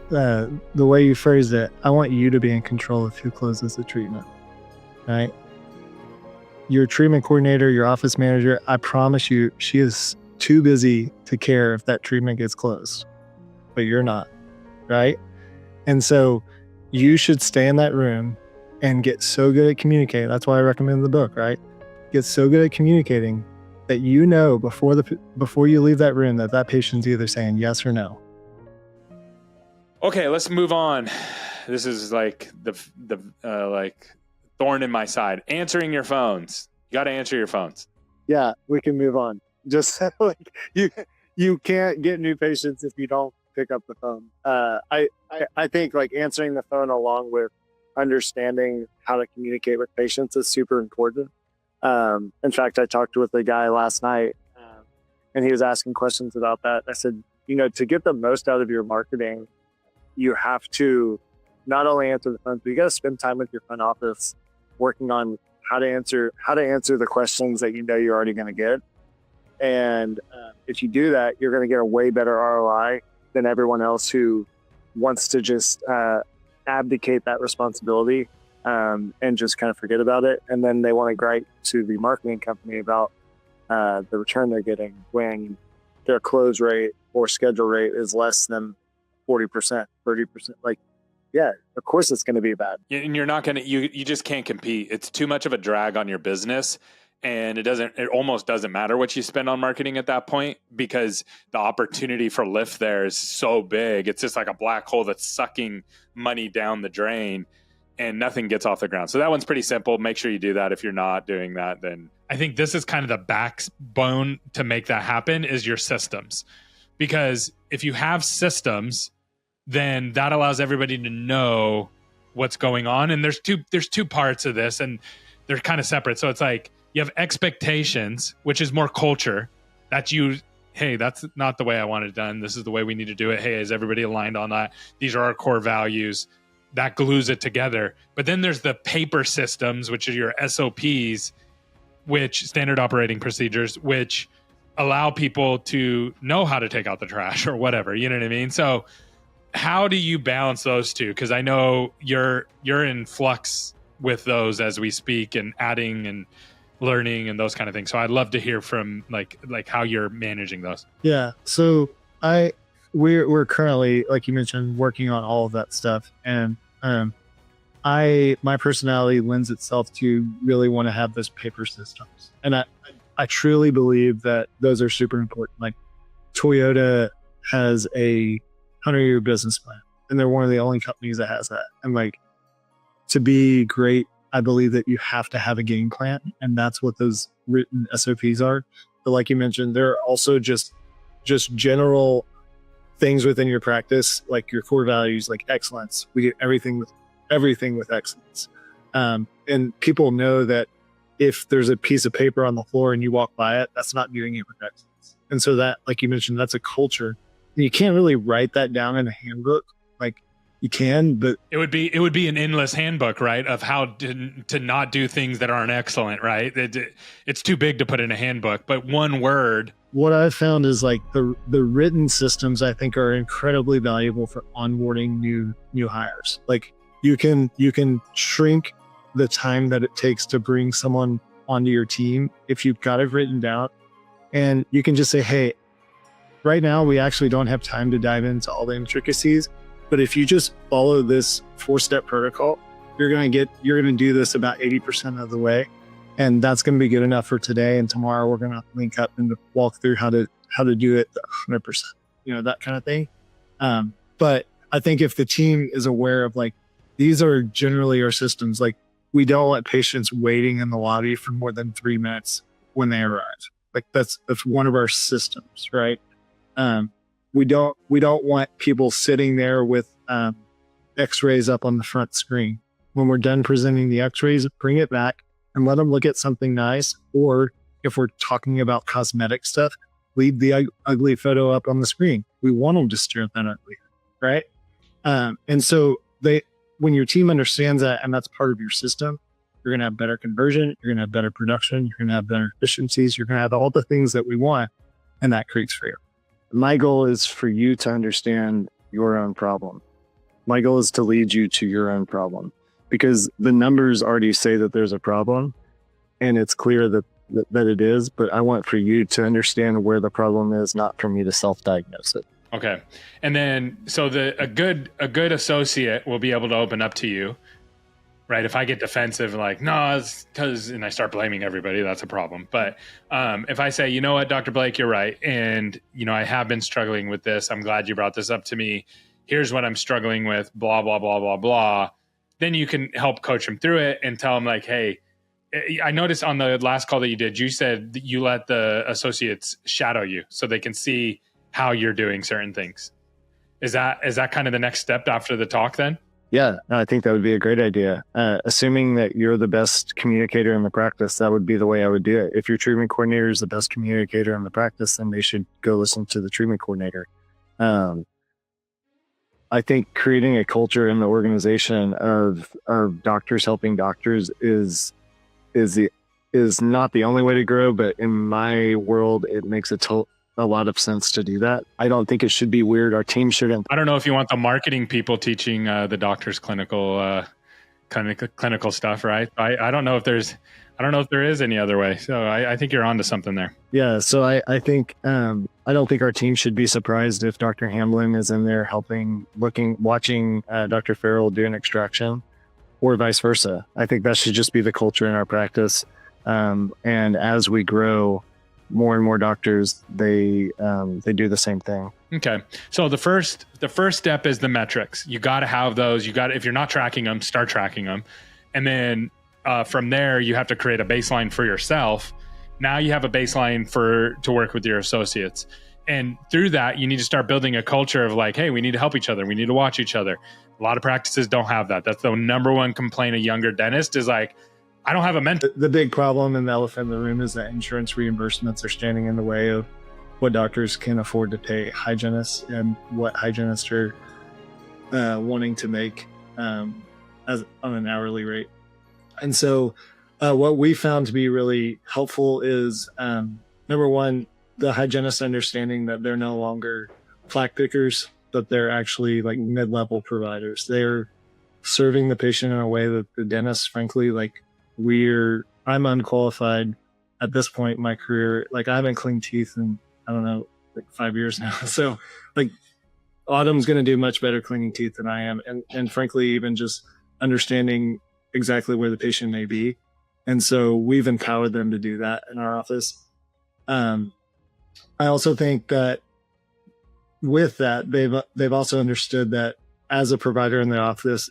The way you phrased it, I want you to be in control of who closes the treatment, right? Your treatment coordinator, your office manager, I promise you, she is too busy to care if that treatment gets closed, but you're not, right? And so you should stay in that room and get so good at communicating. That's why I recommend the book, right? Get so good at communicating that you know before you leave that room that patient's either saying yes or no. Okay, let's move on. This is like the like thorn in my side. Answering your phones. You got to answer your phones. Yeah, we can move on. Just like you can't get new patients if you don't pick up the phone. I think like answering the phone along with understanding how to communicate with patients is super important. In fact, I talked with a guy last night, and he was asking questions about that. I said, to get the most out of your marketing, you have to not only answer the phones, but you got to spend time with your front office working on how to answer the questions that you're already going to get. And if you do that, you're going to get a way better ROI than everyone else who wants to just abdicate that responsibility and just kind of forget about it. And then they want to gripe to the marketing company about the return they're getting when their close rate or schedule rate is less than 40%, 30%. Like, yeah, of course it's going to be bad. And you're not going to, you just can't compete. It's too much of a drag on your business. And it almost doesn't matter what you spend on marketing at that point, because the opportunity for lift there is so big. It's just like a black hole that's sucking money down the drain and nothing gets off the ground. So that one's pretty simple. Make sure you do that. If you're not doing that, then I think this is kind of the backbone to make that happen is your systems. Because if you have systems, then that allows everybody to know what's going on. And there's two parts of this, and they're kind of separate. So it's like you have expectations, which is more culture. That's hey, that's not the way I want it done. This is the way we need to do it. Hey, is everybody aligned on that? These are our core values. That glues it together. But then there's the paper systems, which are your SOPs, which standard operating procedures, which allow people to know how to take out the trash or whatever. You know what I mean? So how do you balance those two? Because I know you're in flux with those as we speak, and adding and learning and those kind of things. So I'd love to hear from like how you're managing those. Yeah. So we're currently, like you mentioned, working on all of that stuff. And my personality lends itself to really want to have those paper systems. And I truly believe that those are super important. Like Toyota has a 100-year business plan, and they're one of the only companies that has that. And like, to be great, I believe that you have to have a game plan, and that's what those written SOPs are. But like you mentioned, there are also just general things within your practice, like your core values, like excellence. We do everything with excellence. And people know that if there's a piece of paper on the floor and you walk by it, that's not doing it with excellence. And so that, like you mentioned, that's a culture. And you can't really write that down in a handbook. Like you can, but it would be an endless handbook, right? Of how to not do things that aren't excellent, right? It's too big to put in a handbook, but one word. What I've found is like the written systems, I think, are incredibly valuable for onboarding new hires. Like you can shrink the time that it takes to bring someone onto your team if you've got it written down, and you can just say, hey, right now we actually don't have time to dive into all the intricacies, but if you just follow this 4-step protocol, you're going to do this about 80% of the way. And that's going to be good enough for today. And tomorrow we're going to link up and walk through how to do it 100%, that kind of thing. But I think if the team is aware of like, these are generally our systems, like we don't let patients waiting in the lobby for more than 3 minutes when they arrive. Like that's one of our systems, right? we don't want people sitting there with x-rays up on the front screen. When we're done presenting the x-rays, bring it back and let them look at something nice. Or if we're talking about cosmetic stuff, leave the ugly photo up on the screen. We want them to stare at that ugly, right? And so when your team understands that, and that's part of your system, you're going to have better conversion, you're going to have better production, you're going to have better efficiencies, you're going to have all the things that we want, and that creates freedom. My goal is for you to understand your own problem. My goal is to lead you to your own problem, because the numbers already say that there's a problem, and it's clear that it is, but I want for you to understand where the problem is, not for me to self-diagnose it. Okay. And then, so a good associate will be able to open up to you, right? If I get defensive, like, no, it's because, and I start blaming everybody, that's a problem. But if I say, you know what, Dr. Blake, you're right. And, I have been struggling with this. I'm glad you brought this up to me. Here's what I'm struggling with, blah, blah, blah, blah, blah. Then you can help coach them through it and tell them like, hey, I noticed on the last call that you did, you said that you let the associates shadow you so they can see how you're doing certain things. Is that kind of the next step after the talk then? Yeah, I think that would be a great idea. Assuming that you're the best communicator in the practice, that would be the way I would do it. If your treatment coordinator is the best communicator in the practice, then they should go listen to the treatment coordinator. I think creating a culture in the organization of doctors helping doctors is not the only way to grow, but in my world, it makes a lot of sense to do that. I don't think it should be weird. Our team shouldn't. I don't know if you want the marketing people teaching the doctors clinical stuff, right? I don't know if there is any other way. So I think you're onto something there. Yeah. So I think I don't think our team should be surprised if Dr. Hamblin is in there helping, watching Dr. Farrell do an extraction, or vice versa. I think that should just be the culture in our practice. And as we grow, more and more doctors, they do the same thing. Okay. So the first step is the metrics. You got to have those. If you're not tracking them, start tracking them. And then from there, you have to create a baseline for yourself. Now you have a baseline to work with your associates. And through that, you need to start building a culture of like, hey, we need to help each other. We need to watch each other. A lot of practices don't have that. That's the number one complaint of younger dentists is like, I don't have a mentor. The big problem and the elephant in the room is that insurance reimbursements are standing in the way of what doctors can afford to pay hygienists and what hygienists are wanting to make as on an hourly rate. And so what we found to be really helpful is, number one, the hygienist understanding that they're no longer plaque pickers, but they're actually like mid-level providers. They're serving the patient in a way that the dentist, frankly, like I'm unqualified at this point in my career. Like I haven't cleaned teeth in, I don't know, like 5 years now. So like Autumn's going to do much better cleaning teeth than I am. And frankly, even just understanding exactly where the patient may be. And so we've empowered them to do that in our office. I also think that with that, they've also understood that as a provider in the office,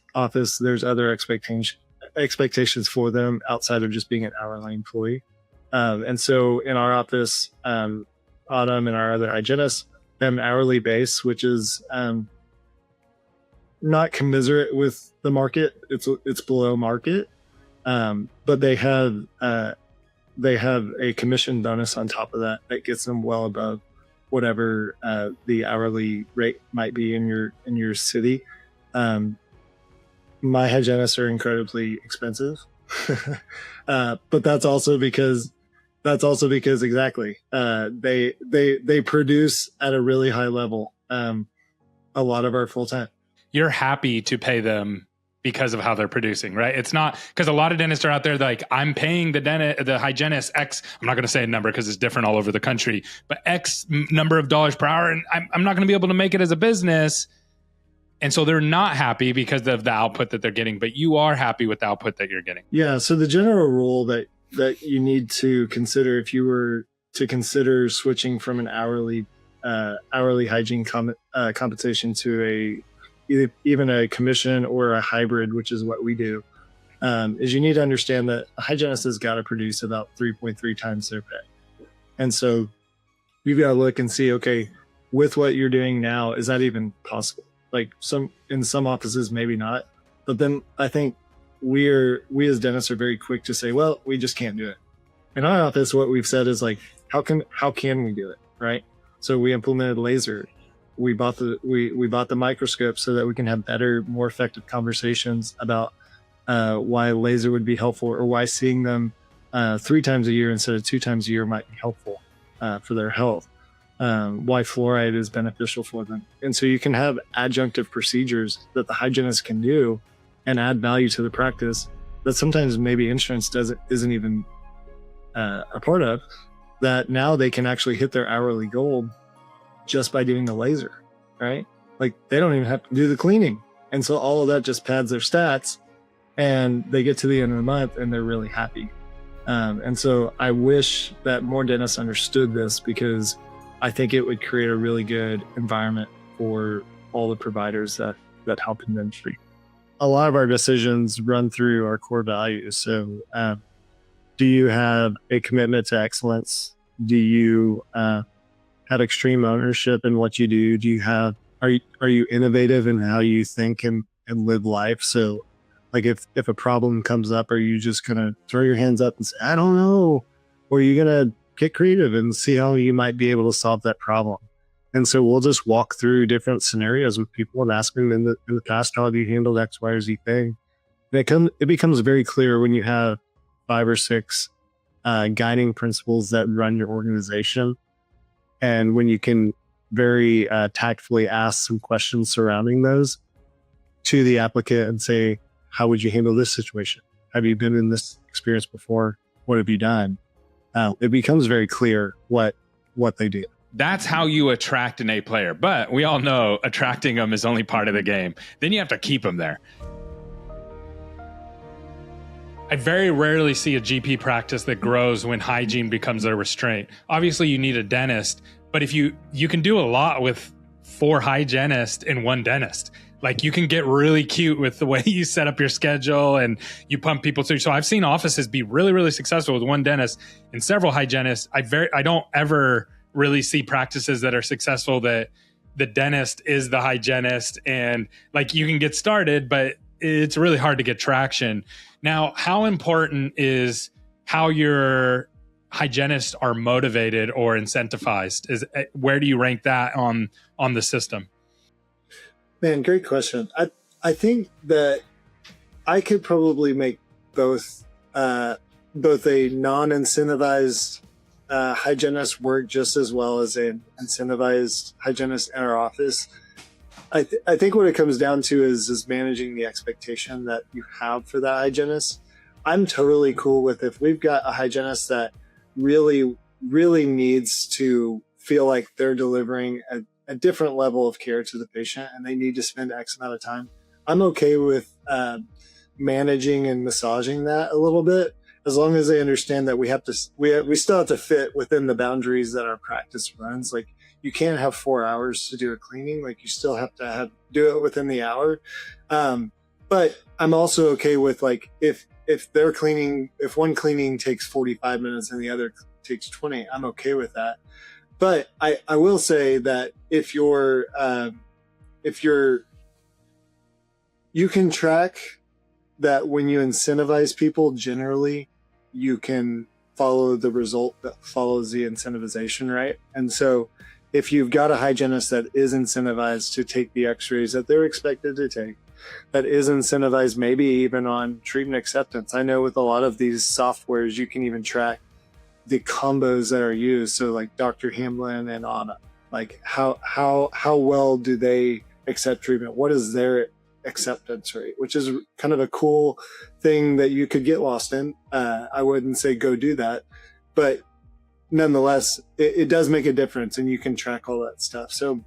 there's other expectations for them outside of just being an hourly employee. And so in our office, Autumn and our other hygienists have an hourly base, which is not commiserate with the market. It's below market. But they have a commission bonus on top of that gets them well above whatever the hourly rate might be in your city. My hygienists are incredibly expensive, but that's also because exactly they produce at a really high level a lot of our full time. You're happy to pay them because of how they're producing, right? It's not because a lot of dentists are out there like, I'm paying the hygienist X. I'm not going to say a number because it's different all over the country, but X number of dollars per hour, and I'm not going to be able to make it as a business. And so they're not happy because of the output that they're getting, but you are happy with the output that you're getting. Yeah. So the general rule that you need to consider if you were to consider switching from an hourly hygiene compensation to even a commission or a hybrid, which is what we do, is you need to understand that a hygienist has got to produce about 3.3 times their pay. And so you've got to look and see, okay, with what you're doing now, is that even possible? Like in some offices, maybe not. But then I think we as dentists are very quick to say, well, we just can't do it. In our office, what we've said is like, how can we do it, right? So we implemented laser. We bought the microscope so that we can have better, more effective conversations about why laser would be helpful, or why seeing them 3 times a year instead of 2 times a year might be helpful for their health. Why fluoride is beneficial for them. And so you can have adjunctive procedures that the hygienist can do and add value to the practice that sometimes maybe insurance isn't even a part of, that now they can actually hit their hourly goal just by doing the laser, right? Like they don't even have to do the cleaning. And so all of that just pads their stats, and they get to the end of the month and they're really happy. And so I wish that more dentists understood this, because I think it would create a really good environment for all the providers that help in the industry. A lot of our decisions run through our core values. So do you have a commitment to excellence? Do you have extreme ownership in what you do? Are you innovative in how you think and live life? So like if a problem comes up, are you just gonna throw your hands up and say, I don't know? Or are you gonna get creative and see how you might be able to solve that problem? And so we'll just walk through different scenarios with people and ask them in the past, how have you handled X, Y, or Z thing? And it becomes very clear when you have 5 or 6 guiding principles that run your organization. And when you can very tactfully ask some questions surrounding those to the applicant and say, how would you handle this situation? Have you been in this experience before? What have you done? It becomes very clear what they do. That's how you attract an A player. But we all know attracting them is only part of the game. Then you have to keep them there. I very rarely see a GP practice that grows when hygiene becomes a restraint. Obviously, you need a dentist, but if you can do a lot with 4 hygienists and 1 dentist. Like you can get really cute with the way you set up your schedule and you pump people through. So I've seen offices be really, really successful with 1 dentist and several hygienists. I don't ever really see practices that are successful that the dentist is the hygienist, and like you can get started, but it's really hard to get traction. Now, how important is how your hygienists are motivated or incentivized? Where do you rank that on the system? Man, great question. I think that I could probably make both a non-incentivized hygienist work just as well as an incentivized hygienist in our office. I think what it comes down to is managing the expectation that you have for that hygienist. I'm totally cool with if we've got a hygienist that really, really needs to feel like they're delivering a different level of care to the patient and they need to spend X amount of time. I'm okay with managing and massaging that a little bit, as long as they understand that we still have to fit within the boundaries that our practice runs. Like you can't have 4 hours to do a cleaning. Like you still have to do it within the hour. But I'm also okay with like, if one cleaning takes 45 minutes and the other takes 20, I'm okay with that. But I will say that if you can track that when you incentivize people, generally you can follow the result that follows the incentivization, right? And so if you've got a hygienist that is incentivized to take the x-rays that they're expected to take, that is incentivized maybe even on treatment acceptance. I know with a lot of these softwares, you can even track the combos that are used. So like Dr. Hamblin and Anna, like how well do they accept treatment? What is their acceptance rate? Which is kind of a cool thing that you could get lost in. I wouldn't say go do that, but nonetheless, it does make a difference and you can track all that stuff. So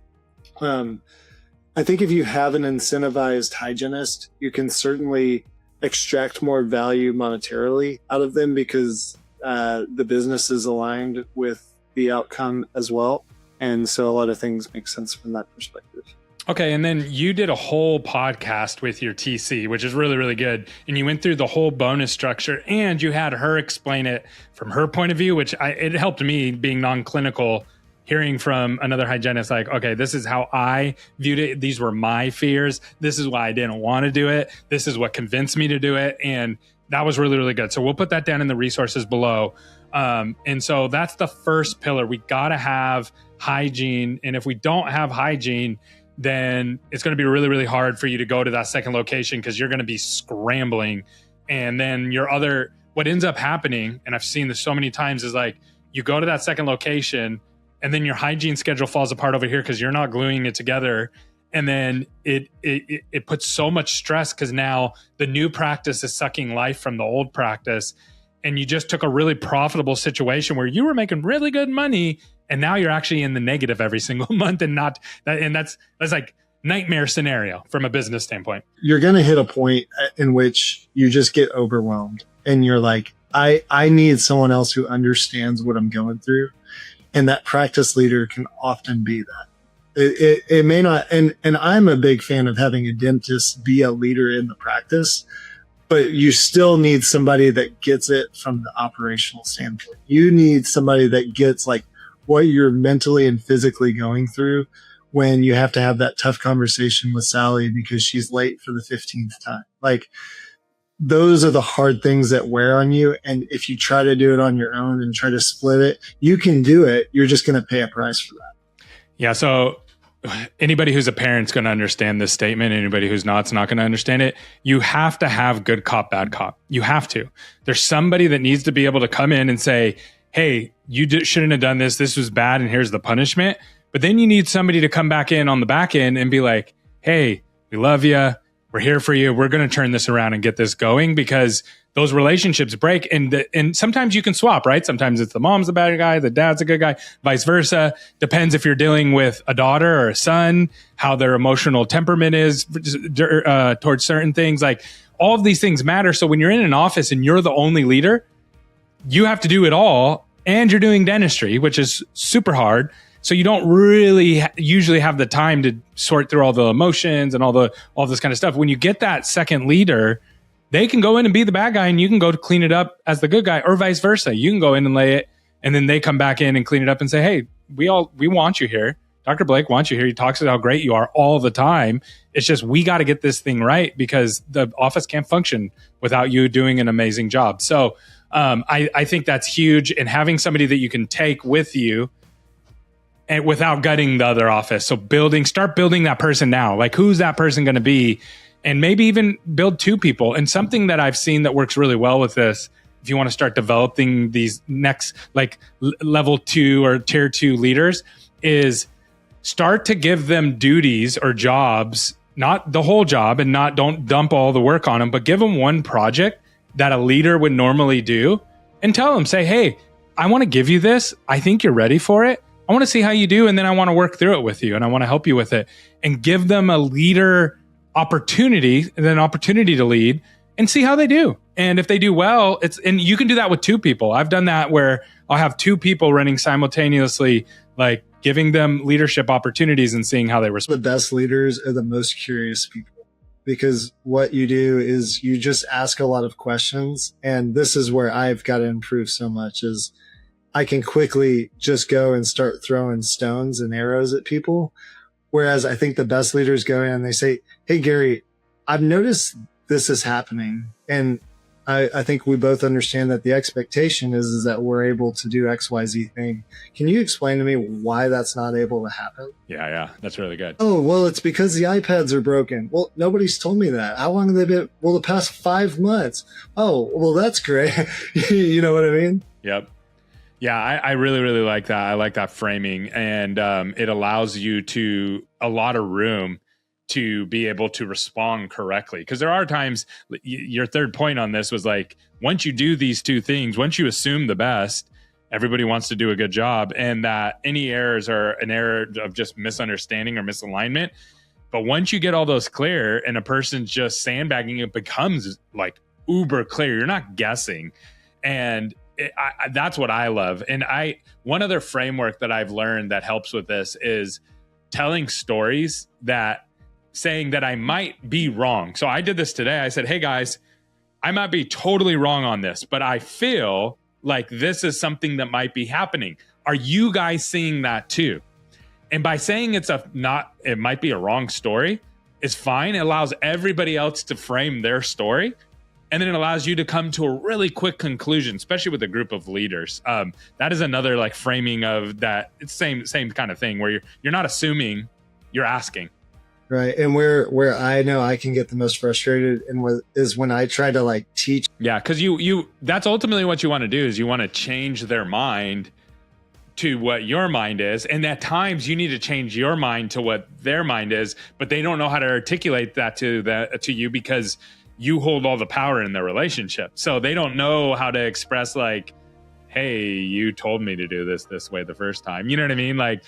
I think if you have an incentivized hygienist, you can certainly extract more value monetarily out of them because the business is aligned with the outcome as well. And so a lot of things make sense from that perspective. Okay. And then you did a whole podcast with your TC, which is really, really good. And you went through the whole bonus structure and you had her explain it from her point of view, which it helped me being non-clinical hearing from another hygienist, like, okay, this is how I viewed it. These were my fears. This is why I didn't want to do it. This is what convinced me to do it. And that was really, really good. So we'll put that down in the resources below. And so that's the first pillar. We got to have hygiene. And if we don't have hygiene, then it's going to be really, really hard for you to go to that second location because you're going to be scrambling. And then what ends up happening, and I've seen this so many times, is like you go to that second location and then your hygiene schedule falls apart over here because you're not gluing it together. And then it puts so much stress because now the new practice is sucking life from the old practice. And you just took a really profitable situation where you were making really good money, and now you're actually in the negative every single month, and that's like nightmare scenario from a business standpoint. You're going to hit a point in which you just get overwhelmed, and you're like, I need someone else who understands what I'm going through. And that practice leader can often be that. It may not, and I'm a big fan of having a dentist be a leader in the practice, but you still need somebody that gets it from the operational standpoint. You need somebody that gets like what you're mentally and physically going through when you have to have that tough conversation with Sally because she's late for the 15th time. Like, those are the hard things that wear on you. And if you try to do it on your own and try to split it, you can do it. You're just going to pay a price for that. Yeah. So anybody who's a parent's going to understand this statement. Anybody who's not's not going to understand it. You have to have good cop, bad cop. You have to. There's somebody that needs to be able to come in and say, hey, you shouldn't have done this. This was bad. And here's the punishment. But then you need somebody to come back in on the back end and be like, hey, we love you. We're here for you. We're going to turn this around and get this going, because those relationships break. And sometimes you can swap, right? Sometimes it's the mom's the bad guy, the dad's a good guy, vice versa. Depends if you're dealing with a daughter or a son, how their emotional temperament is towards certain things. Like, all of these things matter. So when you're in an office and you're the only leader, you have to do it all. And you're doing dentistry, which is super hard. So you don't really usually have the time to sort through all the emotions and all this kind of stuff. When you get that second leader, they can go in and be the bad guy, and you can go to clean it up as the good guy, or vice versa. You can go in and lay it, and then they come back in and clean it up and say, hey, we want you here. Dr. Blake wants you here. He talks about how great you are all the time. It's just, we got to get this thing right, because the office can't function without you doing an amazing job. So I think that's huge. And having somebody that you can take with you, and without gutting the other office. So start building that person now. Like, who's that person going to be? And maybe even build two people. And something that I've seen that works really well with this, if you want to start developing these next, like, level 2 or tier 2 leaders, is start to give them duties or jobs, not the whole job, and don't dump all the work on them, but give them one project that a leader would normally do, and tell them, say, hey, I want to give you this. I think you're ready for it. I want to see how you do, and then I want to work through it with you, and I want to help you with it, and give them a leader opportunity, and an opportunity to lead, and see how they do. And if they do well, and you can do that with two people. I've done that where I'll have two people running simultaneously, like giving them leadership opportunities and seeing how they respond. The best leaders are the most curious people, because what you do is you just ask a lot of questions. And this is where I've got to improve so much, is I can quickly just go and start throwing stones and arrows at people. Whereas I think the best leaders go in and they say, hey, Gary, I've noticed this is happening. And I think we both understand that the expectation is that we're able to do XYZ thing. Can you explain to me why that's not able to happen? Yeah. That's really good. Oh, well, it's because the iPads are broken. Well, nobody's told me that. How long have they been? Well, the past 5 months. Oh, well, that's great. You know what I mean? Yep. Yeah, I really, really like that. I like that framing. And it allows you a lot of room to be able to respond correctly. Because there are times, your third point on this was like, once you do these two things, once you assume the best, everybody wants to do a good job. And that any errors are an error of just misunderstanding or misalignment. But once you get all those clear and a person's just sandbagging, it becomes like uber clear. You're not guessing. And that's what I love. And one other framework that I've learned that helps with this is telling stories saying that I might be wrong. So I did this today. I said, hey guys, I might be totally wrong on this, but I feel like this is something that might be happening. Are you guys seeing that too? And by saying it might be a wrong story is fine. It allows everybody else to frame their story. And then it allows you to come to a really quick conclusion, especially with a group of leaders. That is another like framing of that. It's same kind of thing where you're not assuming, you're asking. Right. And where I know I can get the most frustrated is when I try to like teach. Yeah, because you that's ultimately what you want to do is you want to change their mind to what your mind is. And at times you need to change your mind to what their mind is, but they don't know how to articulate that to you because you hold all the power in the relationship. So they don't know how to express like, hey, you told me to do this way the first time. You know what I mean? Like,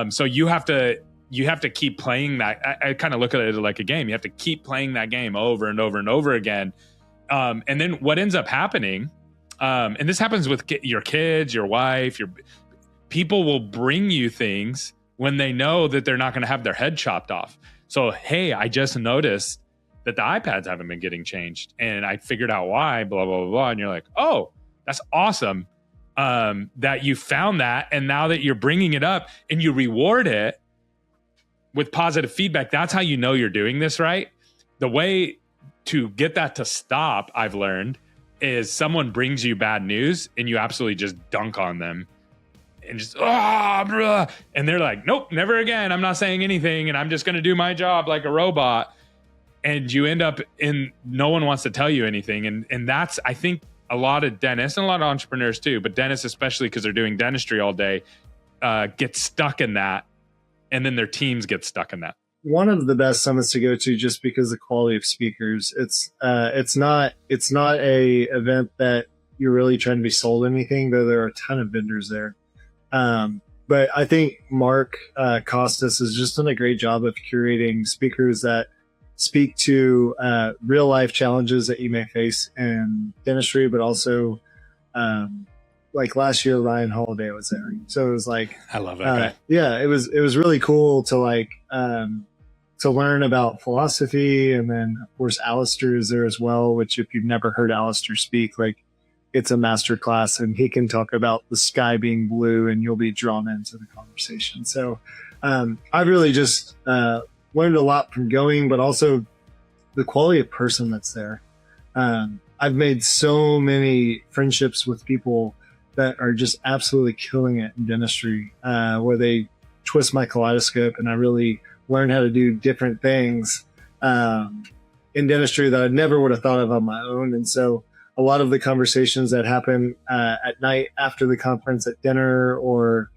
so you have to keep playing that. I kind of look at it like a game. You have to keep playing that game over and over and over again. And then what ends up happening, and this happens with your kids, your wife, people will bring you things when they know that they're not going to have their head chopped off. So, hey, I just noticed that the iPads haven't been getting changed and I figured out why, blah, blah, blah, blah. And you're like, oh, that's awesome that you found that. And now that you're bringing it up and you reward it with positive feedback, that's how you know you're doing this right. The way to get that to stop, I've learned, is someone brings you bad news and you absolutely just dunk on them and just, bruh. And they're like, nope, never again. I'm not saying anything and I'm just going to do my job like a robot. And you end up no one wants to tell you anything. And that's, I think, a lot of dentists and a lot of entrepreneurs too, but dentists, especially because they're doing dentistry all day, get stuck in that. And then their teams get stuck in that. One of the best summits to go to just because of the quality of speakers. It's not a event that you're really trying to be sold anything, though there are a ton of vendors there. But I think Mark Costas has just done a great job of curating speakers that speak to real life challenges that you may face in dentistry, but also like last year, Ryan Holiday was there. So it was like, I love that guy. Yeah, it was really cool to like, to learn about philosophy. And then of course, Alistair is there as well, which if you've never heard Alistair speak, like it's a master class and he can talk about the sky being blue and you'll be drawn into the conversation. So, I've really just, learned a lot from going, but also the quality of person that's there. I've made so many friendships with people that are just absolutely killing it in dentistry, where they twist my kaleidoscope and I really learn how to do different things in dentistry that I never would have thought of on my own. And so a lot of the conversations that happen at night after the conference at dinner or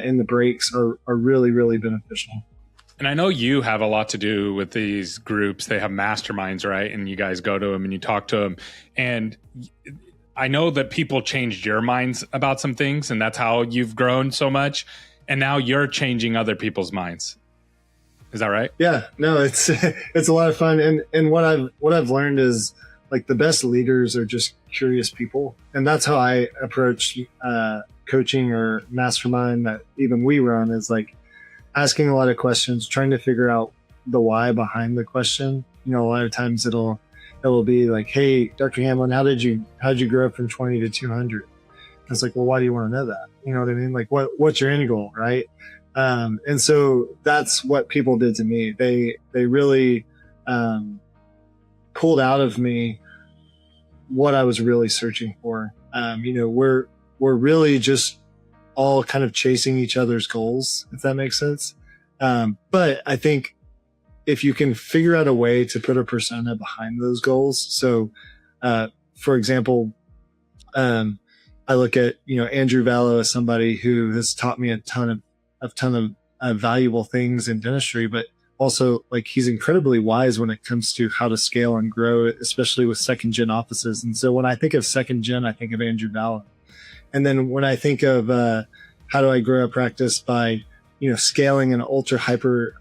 in the breaks are really, really beneficial. And I know you have a lot to do with these groups. They have masterminds, right? And you guys go to them and you talk to them. And I know that people changed your minds about some things, and that's how you've grown so much. And now you're changing other people's minds. Is that right? Yeah, no, it's a lot of fun. And what I've learned is like the best leaders are just curious people. And that's how I approach coaching or mastermind that even we run, is like asking a lot of questions, trying to figure out the why behind the question. You know, a lot of times it'll be like, hey, Dr. Hamblin, how'd you grow up from 20 to 200? It's like, well, why do you want to know that? You know what I mean? Like, what's your end goal, right? And so that's what people did to me. They really pulled out of me what I was really searching for. You know, we're really just all kind of chasing each other's goals, if that makes sense. But I think if you can figure out a way to put a persona behind those goals. So, for example, I look at, Andrew Vallow as somebody who has taught me a ton of valuable things in dentistry, but also like he's incredibly wise when it comes to how to scale and grow, especially with second gen offices. And so when I think of second gen, I think of Andrew Vallow. And then when I think of how do I grow a practice by, scaling an ultra hyper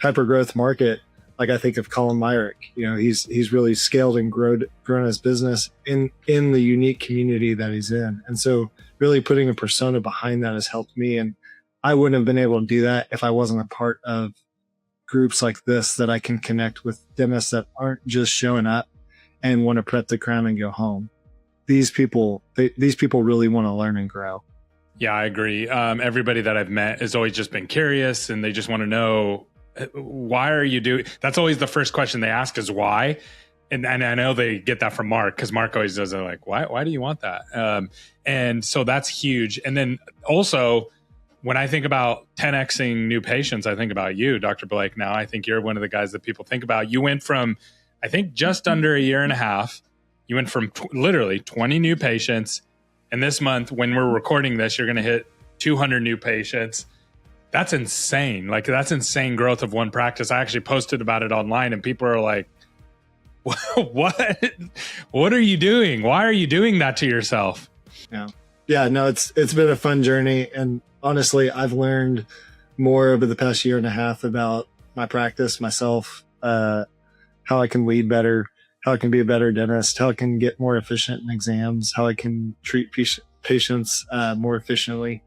growth market, like I think of Colin Myrick. He's really scaled and grown his business in the unique community that he's in. And so really putting a persona behind that has helped me. And I wouldn't have been able to do that if I wasn't a part of groups like this, that I can connect with dentists that aren't just showing up and want to prep the crown and go home. these people really want to learn and grow. Yeah, I agree. Everybody that I've met has always just been curious, and they just want to know, why are you doing? That's always the first question they ask is why. And I know they get that from Mark, because Mark always does it like, why do you want that? And so that's huge. And then also, when I think about 10Xing new patients, I think about you, Dr. Blake. Now, I think you're one of the guys that people think about. You went from, I think, just under a year and a half. You went from literally 20 new patients. And this month, when we're recording this, you're going to hit 200 new patients. That's insane. Like, that's insane growth of one practice. I actually posted about it online, and people are like, what are you doing? Why are you doing that to yourself? Yeah, no, it's been a fun journey. And honestly, I've learned more over the past year and a half about my practice, myself, how I can lead better, how I can be a better dentist, how I can get more efficient in exams, how I can treat patients more efficiently,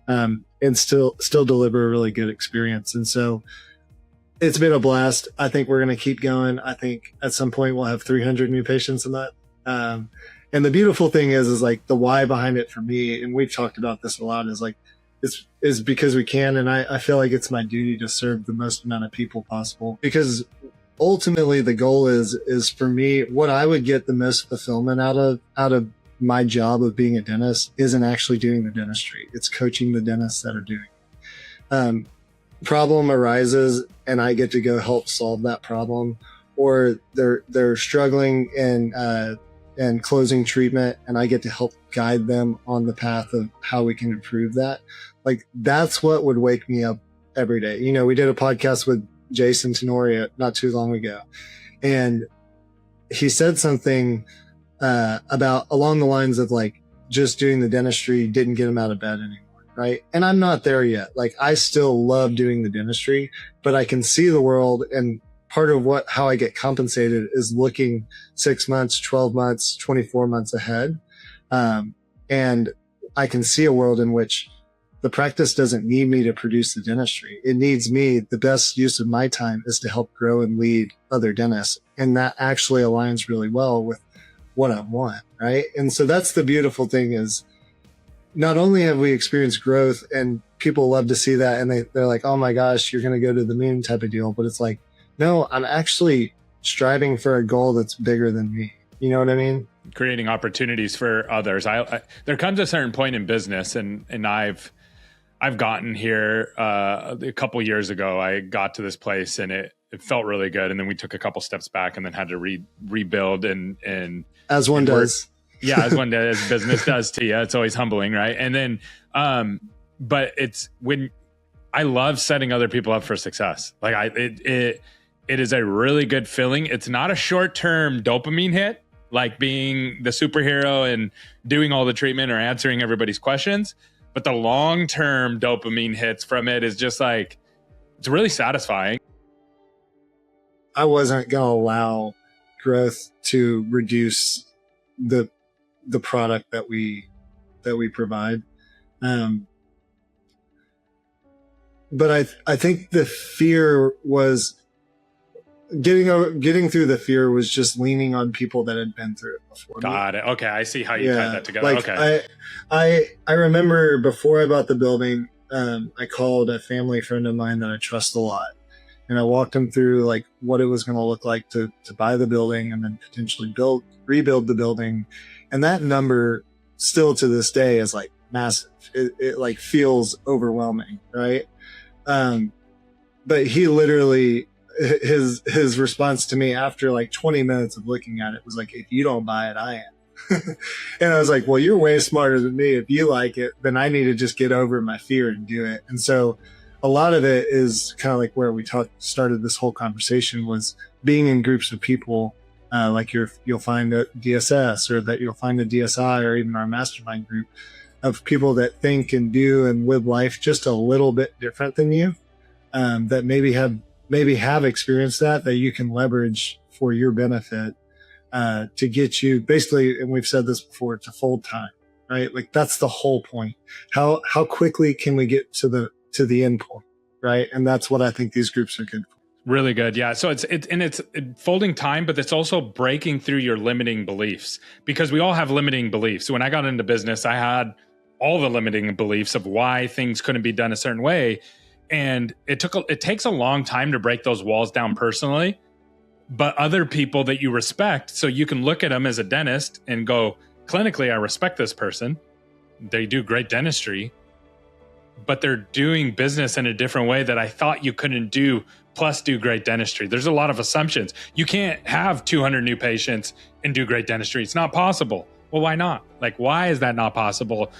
and still deliver a really good experience. And so it's been a blast. I think we're going to keep going. I think at some point we'll have 300 new patients in that. And the beautiful thing is like the why behind it for me, and we've talked about this a lot, is like, is because we can. And I feel like it's my duty to serve the most amount of people possible, because ultimately the goal is for me, what I would get the most fulfillment out of my job of being a dentist isn't actually doing the dentistry. It's coaching the dentists that are doing it. Problem arises and I get to go help solve that problem, or they're struggling and closing treatment, and I get to help guide them on the path of how we can improve that. Like, that's what would wake me up every day. You know, we did a podcast with Jason Tenoria not too long ago, and he said something about along the lines of like, just doing the dentistry didn't get him out of bed anymore. Right. And I'm not there yet. Like, I still love doing the dentistry, but I can see the world, and part of how I get compensated is looking 6 months, 12 months, 24 months ahead. And I can see a world in which the practice doesn't need me to produce the dentistry. It needs me. The best use of my time is to help grow and lead other dentists. And that actually aligns really well with what I want. Right. And so that's the beautiful thing, is not only have we experienced growth, and people love to see that, and they're like, oh my gosh, you're going to go to the moon type of deal. But it's like, no, I'm actually striving for a goal that's bigger than me. You know what I mean? Creating opportunities for others. There comes a certain point in business, and I've gotten here a couple years ago. I got to this place, and it felt really good. And then we took a couple steps back, and then had to rebuild and as one does. Yeah, as one does, business does to you. It's always humbling, right? And then, but it's when I love setting other people up for success. Like, it is a really good feeling. It's not a short-term dopamine hit, like being the superhero and doing all the treatment or answering everybody's questions. But the long-term dopamine hits from it is just like, it's really satisfying. I wasn't going to allow growth to reduce the product that we provide. But I think the fear was getting through the fear was just leaning on people that had been through it before. Got it. Okay. I see how you tied that together. Like, okay. I remember before I bought the building, I called a family friend of mine that I trust a lot. And I walked them through like what it was going to look like to buy the building and then potentially rebuild the building. And that number still to this day is like massive. It like feels overwhelming. Right. But he literally, his response to me after like 20 minutes of looking at it was like, if you don't buy it, I am. And I was like, well, you're way smarter than me. If you like it, then I need to just get over my fear and do it. And so a lot of it is kind of like where we started this whole conversation, was being in groups of people, like you'll find a DSS, or that you'll find a DSI, or even our mastermind group of people that think and do and live life just a little bit different than you, that maybe have experienced that you can leverage for your benefit, to get you basically, and we've said this before, to full time, right? Like, that's the whole point. How quickly can we get to the end point, right? And that's what I think these groups are good for. Really good. Yeah. So it's folding time, but it's also breaking through your limiting beliefs, because we all have limiting beliefs. When I got into business, I had all the limiting beliefs of why things couldn't be done a certain way. And it takes a long time to break those walls down personally, but other people that you respect, so you can look at them as a dentist and go, clinically, I respect this person. They do great dentistry, but they're doing business in a different way that I thought you couldn't do, plus do great dentistry. There's a lot of assumptions. You can't have 200 new patients and do great dentistry. It's not possible. Well, why not? Like, why is that not possible?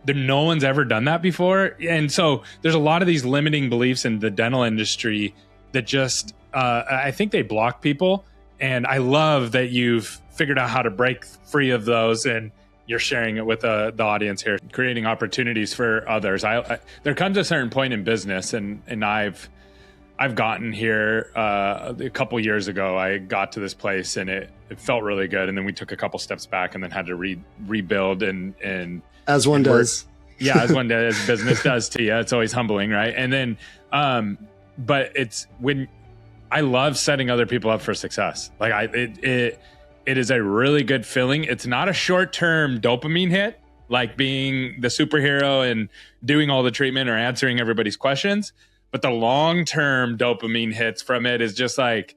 No one's ever done that before. And so there's a lot of these limiting beliefs in the dental industry that just, I think they block people. And I love that you've figured out how to break free of those, and you're sharing it with the audience here, creating opportunities for others. There comes a certain point in business, and I've gotten here a couple years ago. I got to this place and it felt really good. And then we took a couple steps back and then had to rebuild and as one does. Yeah, as one does, business does to you. It's always humbling, right? And then, but it's when I love setting other people up for success. Like it is a really good feeling. It's not a short-term dopamine hit, like being the superhero and doing all the treatment or answering everybody's questions. But the long-term dopamine hits from it is just like,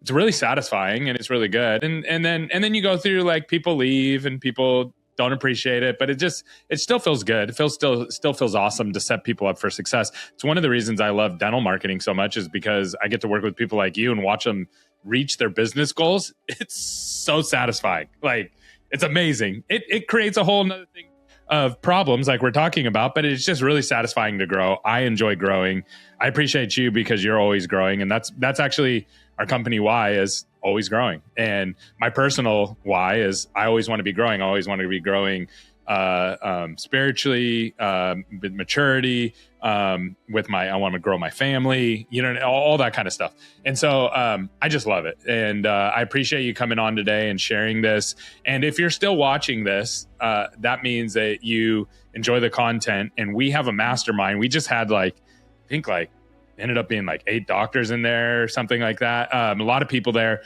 it's really satisfying and it's really good. And then you go through, like, people leave and people don't appreciate it, but it still feels good. It still feels awesome to set people up for success. It's one of the reasons I love dental marketing so much, is because I get to work with people like you and watch them reach their business goals. It's so satisfying. Like, it's amazing. It creates a whole nother thing of problems like we're talking about, but it's just really satisfying to grow. I enjoy growing. I appreciate you because you're always growing. And that's actually our company why, is always growing. And my personal why is I always want to be growing. I always want to be growing spiritually, with maturity, I want to grow my family, all that kind of stuff. And so I just love it. And I appreciate you coming on today and sharing this. And if you're still watching this, that means that you enjoy the content. And we have a mastermind. We just had ended up being 8 doctors in there or something like that. A lot of people there.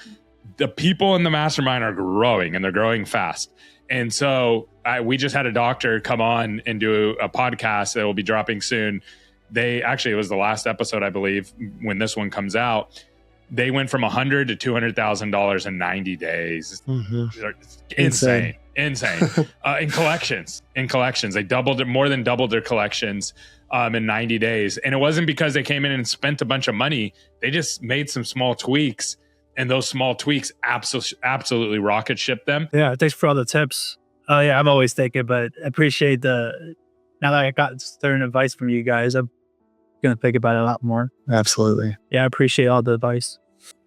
The people in the mastermind are growing, and they're growing fast. And so we just had a doctor come on and do a podcast that will be dropping soon. It was the last episode, I believe, when this one comes out. They went from $100,000 to $200,000 in 90 days. Mm-hmm. Insane. In collections, they more than doubled their collections in 90 days. And it wasn't because they came in and spent a bunch of money. They just made some small tweaks, and those small tweaks absolutely rocket shipped them. Yeah, thanks for all the tips. Oh yeah, I'm always thinking, but I appreciate now that I got certain advice from you guys, I'm gonna think about it a lot more. Absolutely. Yeah, I appreciate all the advice.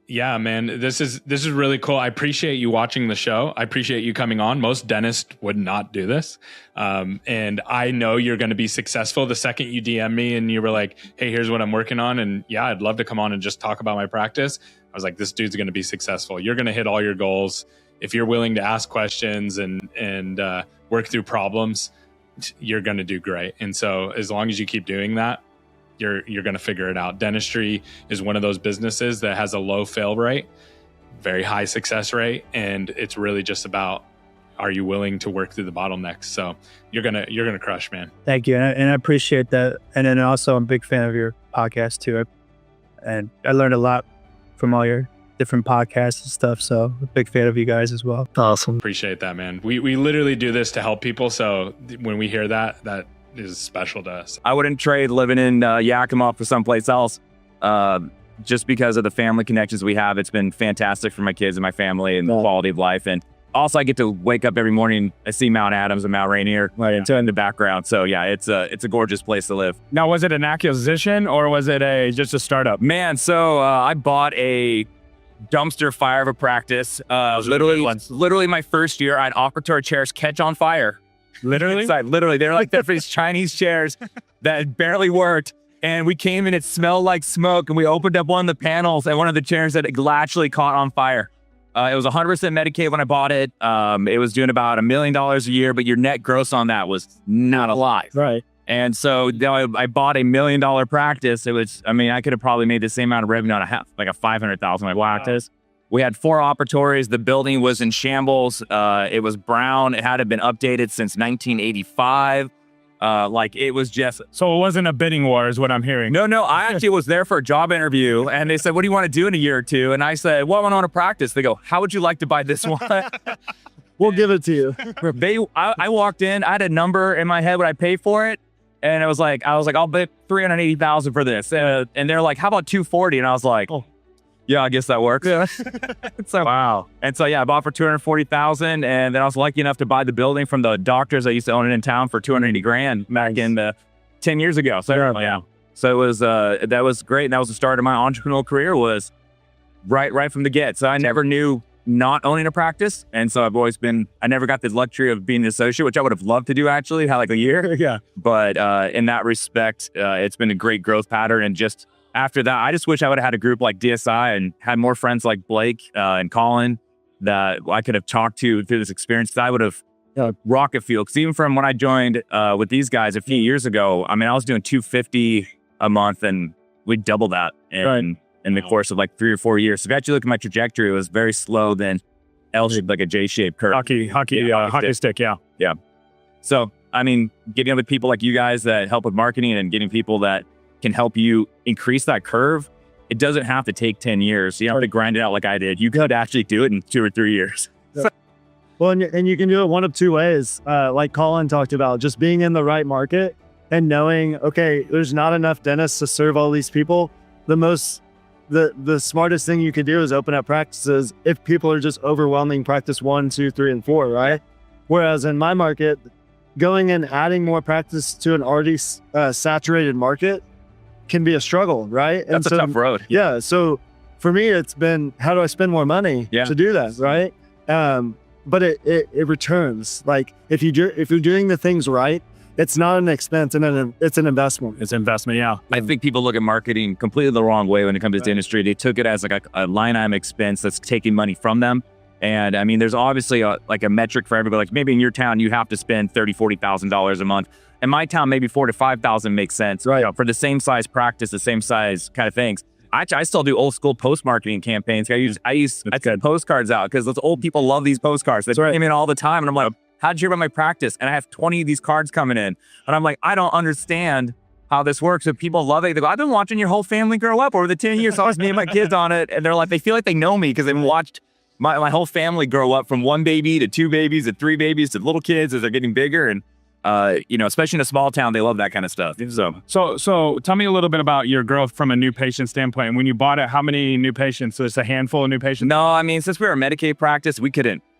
Yeah, man, this is really cool. I appreciate you watching the show. I appreciate you coming on. Most dentists would not do this. And I know you're going to be successful. The second you DM me and you were like, hey, here's what I'm working on, and yeah, I'd love to come on and just talk about my practice, I was like, this dude's going to be successful. You're going to hit all your goals. If you're willing to ask questions and work through problems, you're going to do great. And so as long as you keep doing that, you're going to figure it out. Dentistry is one of those businesses that has a low fail rate, very high success rate. And it's really just about, are you willing to work through the bottlenecks? So you're going to crush, man. Thank you. And I appreciate that. And then also I'm a big fan of your podcast too. And I learned a lot from all your different podcasts and stuff. So I'm a big fan of you guys as well. Awesome. Appreciate that, man. We literally do this to help people. So when we hear that is special to us. I wouldn't trade living in Yakima for someplace else, just because of the family connections we have. It's been fantastic for my kids and my family and the quality of life. And also I get to wake up every morning, I see Mount Adams and Mount Rainier in the background. So yeah, it's a gorgeous place to live. Now, was it an acquisition or was it just a startup? Man, so I bought a dumpster fire of a practice. Literally my first year, I'd offered to our chairs catch on fire. Literally? Literally. They're like these Chinese chairs that barely worked. And we came in, it smelled like smoke, and we opened up one of the panels, and one of the chairs that actually caught on fire. It was 100% Medicaid when I bought it. It was doing about $1 million a year, but your net gross on that was not a lot. Right. And so I bought $1 million practice. It was, I mean, I could have probably made the same amount of revenue on like a $500,000 practice. We had 4 operatories. The building was in shambles. It was brown. It hadn't been updated since 1985. Like it was just. So it wasn't a bidding war is what I'm hearing. No. I actually was there for a job interview and they said, what do you want to do in a year or two? And I said, well, I want to practice. They go, how would you like to buy this one? We'll give it to you. I walked in, I had a number in my head, would I pay for it? And I was like, I'll bet $380,000 for this. And they're like, how about 240? And I was like, oh, yeah, I guess that works. Yeah. So, wow. And so, yeah, I bought for $240,000. And then I was lucky enough to buy the building from the doctors that used to own it in town for $280,000 back in 10 years ago. So, yeah. So it was, that was great. And that was the start of my entrepreneurial career, was right from the get. So I never knew not owning a practice. And so I never got the luxury of being an associate, which I would have loved to do actually, had like a year. Yeah. But in that respect, it's been a great growth pattern. And just after that, I just wish I would have had a group like DSI and had more friends like Blake and Colin that I could have talked to through this experience. I would have rocket fuel. Because even from when I joined with these guys a few years ago, I mean, I was doing $250 a month and we doubled that. In the course of like 3 or 4 years. So if you actually look at my trajectory, it was very slow, then L-shaped, like a J-shaped curve. Hockey stick, yeah. Yeah. So, I mean, getting with people like you guys that help with marketing and getting people that can help you increase that curve, it doesn't have to take 10 years. You don't have to grind it out like I did. You could actually do it in 2 or 3 years. Yeah. Well, and you can do it one of 2 ways. Like Colin talked about, just being in the right market and knowing, okay, there's not enough dentists to serve all these people. The smartest thing you could do is open up practices if people are just overwhelming practice 1, 2, 3, and 4, right? Whereas in my market, going and adding more practice to an already saturated market can be a struggle, right? That's a tough road. Yeah. So for me, it's been, how do I spend more money to do that, right? But it returns. Like if you're doing the things right, it's not an expense, and it's an investment. It's investment, yeah. I think people look at marketing completely the wrong way when it comes to this industry. They took it as like a line item expense that's taking money from them. And I mean, there's obviously a metric for everybody. Like maybe in your town, you have to spend $30,000, $40,000 a month. In my town, maybe $4,000 to $5,000 makes sense. Right. You know, for the same size practice, the same size kind of things. I still do old school post marketing campaigns. I send postcards out because those old people love these postcards. They come in all the time, and I'm like, how'd you hear about my practice? And I have 20 of these cards coming in. And I'm like, I don't understand how this works. But people love it. They go, I've been watching your whole family grow up over the 10 years. So I was me and my kids on it. And they're like, they feel like they know me because they've watched my whole family grow up from 1 baby to 2 babies to 3 babies to little kids as they're getting bigger. And, you know, especially in a small town, they love that kind of stuff. So tell me a litlittle bit about your growth from a new patient standpoint. When you bought it, how many new patients? So it's a handful of new patients? No, I mean, since we were a Medicaid practice,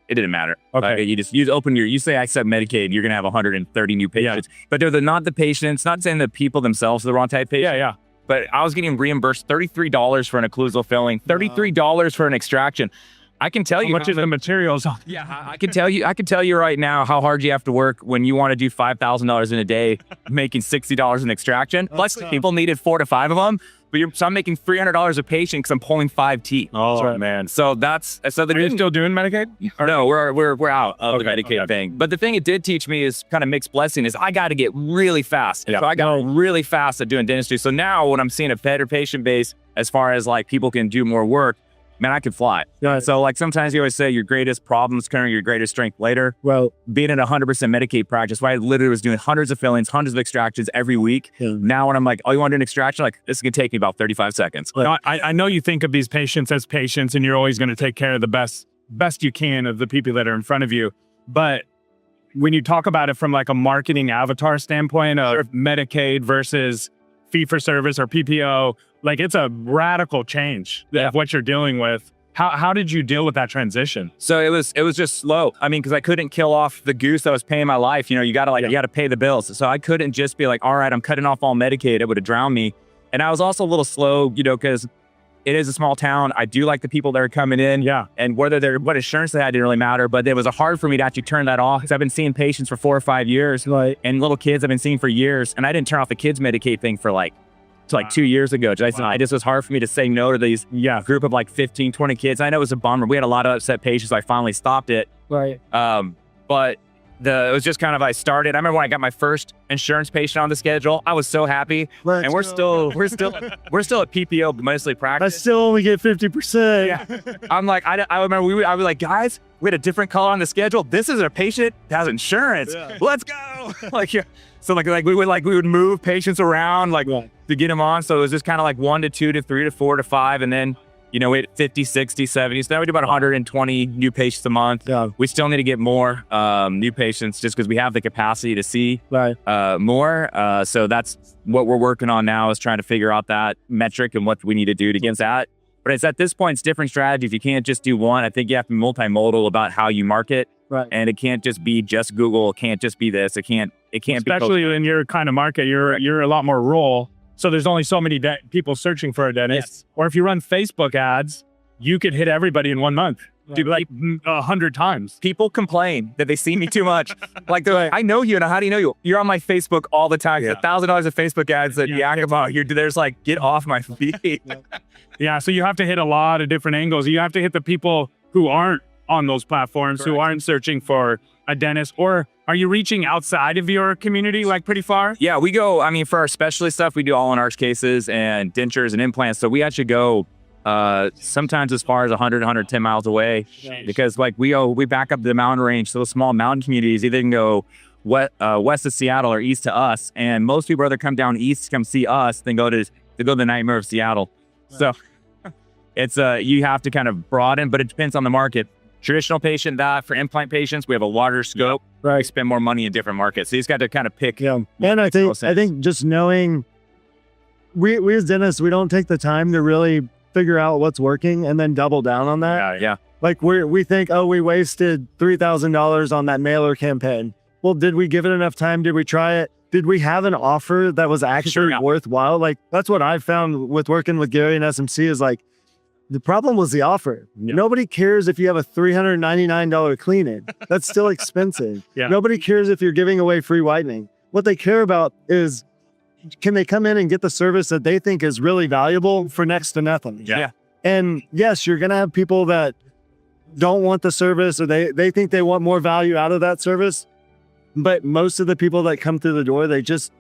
it didn't matter. Okay. You say I accept Medicaid, you're going to have 130 new patients. Yeah. But they're not the patients, not saying the people themselves are the wrong type of patient. Yeah. But I was getting reimbursed $33 for an occlusal filling, $33 for an extraction. I can tell you how much is the materials. Yeah, I can tell you right now how hard you have to work when you want to do $5,000 in a day, making $60 an extraction. Plus, people needed 4 to 5 of them. But I'm making $300 a patient because I'm pulling 5 teeth. Oh, man. So are you still doing Medicaid? No, we're out of the Medicaid thing. But the thing it did teach me is kind of mixed blessing is I got to get really fast. Yeah. So I got really fast at doing dentistry. So now when I'm seeing a better patient base, as far as like people can do more work, man, I can fly. Yeah. So like sometimes you always say your greatest problems carrying your greatest strength later. Well, being in 100% Medicaid practice, where I literally was doing hundreds of fillings, hundreds of extractions every week. Yeah. Now when I'm like, oh, you want to do an extraction? Like, this is going to take me about 35 seconds. Now, I know you think of these patients as patients and you're always going to take care of the best you can of the people that are in front of you. But when you talk about it from like a marketing avatar standpoint of Medicaid versus fee-for-service or PPO, like it's a radical change of what you're dealing with. How did you deal with that transition? So it was just slow. I mean, because I couldn't kill off the goose that was paying my life. You know, you gotta pay the bills. So I couldn't just be like, all right, I'm cutting off all Medicaid. It would have drowned me. And I was also a little slow, you know, because it is a small town. I do like the people that are coming in. Yeah. And what insurance they had didn't really matter. But it was hard for me to actually turn that off because I've been seeing patients for 4 or 5 years, and little kids I've been seeing for years. And I didn't turn off the kids Medicaid thing for like 2 years ago. It just was hard for me to say no to these group of like 15, 20 kids. I know it was a bummer. We had a lot of upset patients. So I finally stopped it. Right. But it was just kind of, I remember when I got my first insurance patient on the schedule, I was so happy. And we're still at PPO mostly I practice. still only get 50%. Yeah. I'm like, I remember I was like, guys, we had a different color on the schedule. This is a patient that has insurance. Yeah. Let's go. So we would move patients around to get them on. So it was just kind of like 1 to 2 to 3 to 4 to 5. And then, we had 50, 60, 70. So now we do about 120 new patients a month. Yeah. We still need to get more new patients just because we have the capacity to see more. So that's what we're working on now, is trying to figure out that metric and what we need to do to get that. But it's at this point, it's different strategies. You can't just do one. I think you have to be multimodal about how you market. Right. And it can't just be just Google. It can't just be this. It can't be. Especially in your kind of market, you're a lot more rural. So there's only so many people searching for a dentist. Yes. Or if you run Facebook ads, you could hit everybody in 1 month. Right. Do like 100 times. People complain that they see me too much. They're like, I know you, and how do you know you? You're on my Facebook all the time. Yeah. $1,000 of Facebook ads that yak about. There's like, get off my feed. Yeah, so you have to hit a lot of different angles. You have to hit the people who aren't on those platforms, who aren't searching for a dentist. Or are you reaching outside of your community, like pretty far? Yeah, we go, for our specialty stuff, we do all in arch cases and dentures and implants. So we actually go sometimes as far as 100, 110 miles away, because we back up the mountain range. So those small mountain communities either can go west of Seattle or east to us. And most people rather come down east to come see us than go to the nightmare of Seattle. So it's you have to kind of broaden, but it depends on the market. Traditional patient, for implant patients, we have a wider scope. Right. We spend more money in different markets. So you just got to kind of pick. Yeah. And I think just knowing, we as dentists, we don't take the time to really figure out what's working and then double down on that. Yeah. Like we think, we wasted $3,000 on that mailer campaign. Well, did we give it enough time? Did we try it? Did we have an offer that was actually worthwhile? Like, that's what I've found with working with Gary and SMC is the problem was the offer. Yeah. Nobody cares if you have a $399 cleaning. That's still expensive. Yeah. Nobody cares if you're giving away free whitening. What they care about is, can they come in and get the service that they think is really valuable for next to nothing? Yeah. And yes, you're going to have people that don't want the service, or they think they want more value out of that service. But most of the people that come through the door, they just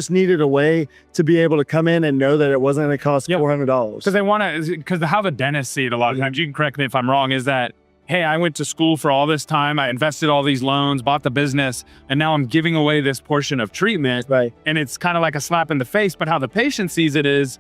needed a way to be able to come in and know that it wasn't going to cost $400. Because they want to, because how the dentists see it a lot of times, you can correct me if I'm wrong, is that, hey, I went to school for all this time, I invested all these loans, bought the business, and now I'm giving away this portion of treatment. Right. And it's kind of like a slap in the face. But how the patient sees it is,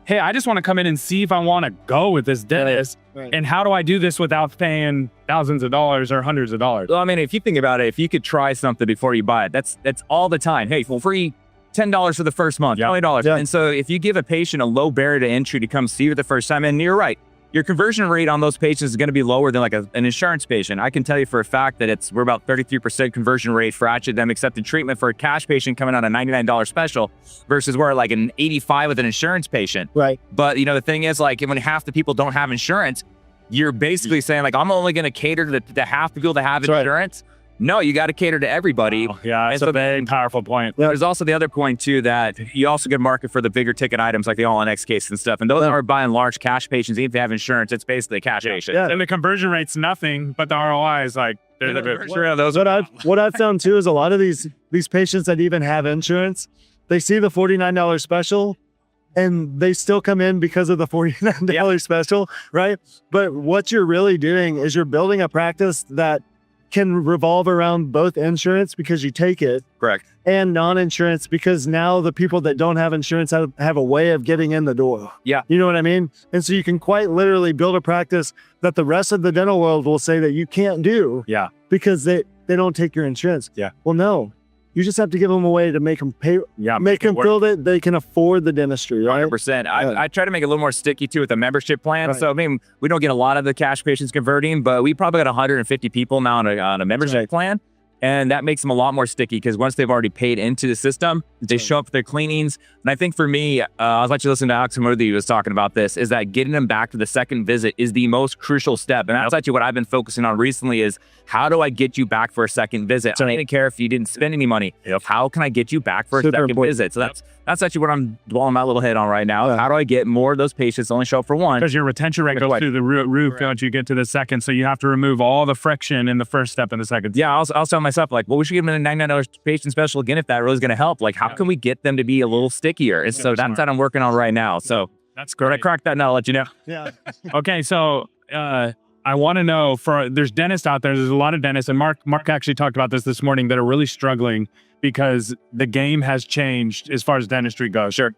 hey, I just want to come in and see if I want to go with this dentist. Right. And how do I do this without paying thousands of dollars or hundreds of dollars? Well, if you think about it, if you could try something before you buy it, that's all the time. Hey, free $10 for the first month, $20. Yeah. And so if you give a patient a low barrier to entry to come see you the first time, and you're right, your conversion rate on those patients is going to be lower than an insurance patient. I can tell you for a fact that we're about 33% conversion rate for actually them accepting treatment for a cash patient coming on a $99 special versus we're like an 85 with an insurance patient. Right. But the thing is, when half the people don't have insurance, you're basically saying I'm only going to cater to the half the people that have insurance. Right. No, you got to cater to everybody. Oh, yeah, it's a big, powerful point. There's also the other point too, that you also get market for the bigger ticket items like the all-in-X case and stuff. And those are by and large cash patients. Even if they have insurance, it's basically a cash patient. Yeah. And the conversion rate's nothing, but the ROI is What I've found too is a lot of these patients that even have insurance, they see the $49 special and they still come in because of the $49 special, right? But what you're really doing is you're building a practice that can revolve around both insurance because you take it. Correct. And non-insurance because now the people that don't have insurance have a way of getting in the door. Yeah. You know what I mean? And so you can quite literally build a practice that the rest of the dental world will say that you can't do. Yeah. Because they don't take your insurance. Yeah. Well, no. You just have to give them a way to make them pay. Yeah. Make them feel that they can afford the dentistry, right? 100%. I try to make it a little more sticky too with the membership plan. Right. So we don't get a lot of the cash patients converting, but we probably got 150 people now on a membership plan. And that makes them a lot more sticky because once they've already paid into the system, They show up for their cleanings. And I think for me, I was actually listening to Alex Hamurdi, who was talking about this, is that getting them back to the second visit is the most crucial step. And that's actually what I've been focusing on recently is how do I get you back for a second visit? I don't even care if you didn't spend any money. How can I get you back for a second visit? So that's actually what I'm dwelling my little head on right now. How do I get more of those patients to only show up for one? Because your retention rate goes through the roof once you get to the second. So you have to remove all the friction in the first step in the second. Yeah, I was telling myself, like, well, we should give them a $99 patient special again if that really is going to help. Like, how can we get them to be a little stickier? And so that's what I'm working on right now. So that's great. When I crack that nut, I'll let you know. Yeah. Okay, so I want to know, there's dentists out there, there's a lot of dentists, and Mark actually talked about this morning, that are really struggling because the game has changed as far as dentistry goes. Sure.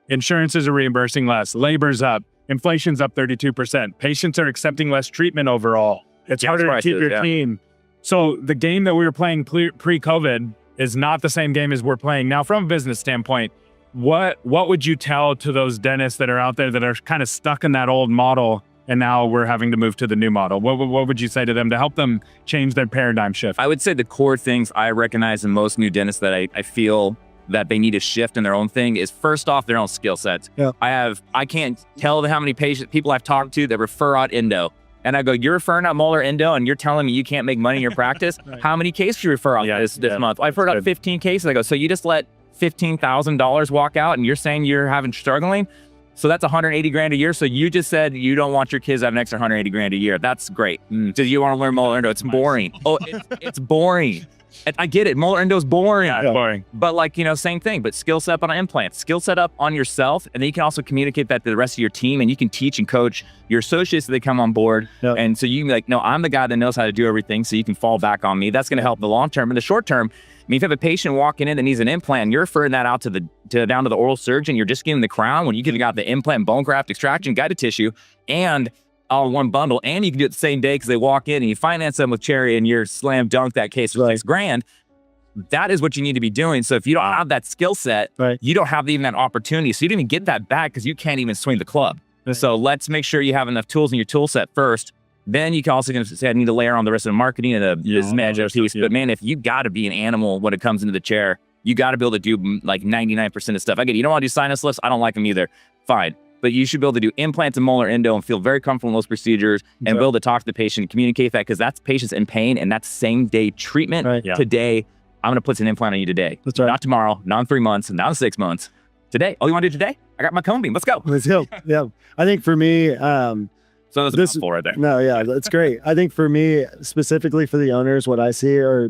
Insurances are reimbursing less, labor's up, inflation's up 32%, patients are accepting less treatment overall. It's harder to keep your team. So the game that we were playing pre-COVID is not the same game as we're playing now. From a business standpoint, what would you tell to those dentists that are out there that are kind of stuck in that old model, and now we're having to move to the new model? What would you say to them to help them change their paradigm shift? I would say the core things I recognize in most new dentists that I feel that they need to shift in their own thing is, first off, their own skill sets. Yeah. I can't tell how many people I've talked to that refer out endo. And I go, you're referring out molar endo and you're telling me you can't make money in your practice? Right. How many cases you refer out this month? I've heard out 15 cases. I go, so you just let $15,000 walk out and you're saying you're struggling? So that's 180 grand a year. So you just said you don't want your kids to have an extra 180 grand a year. That's great. Do you want to learn molar endo? It's boring. Oh, it's boring. I get it. Molar endo is boring. Yeah, boring. But same thing, but skill set up on implants, skill set up on yourself. And then you can also communicate that to the rest of your team, and you can teach and coach your associates that they come on board. Yep. And so you can be like, no, I'm the guy that knows how to do everything. So you can fall back on me. That's going to help in the long term. In the short term, I mean, if you have a patient walking in that needs an implant, and you're referring that out down to the oral surgeon, you're just giving the crown when you could have got the implant, bone graft, extraction, guided tissue, and all in one bundle. And you can do it the same day because they walk in and you finance them with Cherry and you're slam dunk that case for $6,000. That is what you need to be doing. So if you don't have that skill set, you don't have even that opportunity. So you didn't even get that back because you can't even swing the club. Right. So let's make sure you have enough tools in your tool set first. Then you can also say, I need to layer on the rest of the marketing and the business manager piece. But man, if you got to be an animal when it comes into the chair, you got to be able to do like 99% of stuff. I get it. You don't want to do sinus lifts. I don't like them either. Fine. But you should be able to do implants and molar endo and feel very comfortable in those procedures and be able to talk to the patient, communicate that, because that's patients in pain and that's same day treatment. Today, I'm going to put an implant on you today. That's right. Not tomorrow, not in 3 months, not in 6 months. Today. Oh, you want to do today? I got my cone beam. Let's go. Let's go. Yeah. I think for me, so that's a mouthful right there. No, yeah, that's great. I think for me, specifically for the owners, what I see are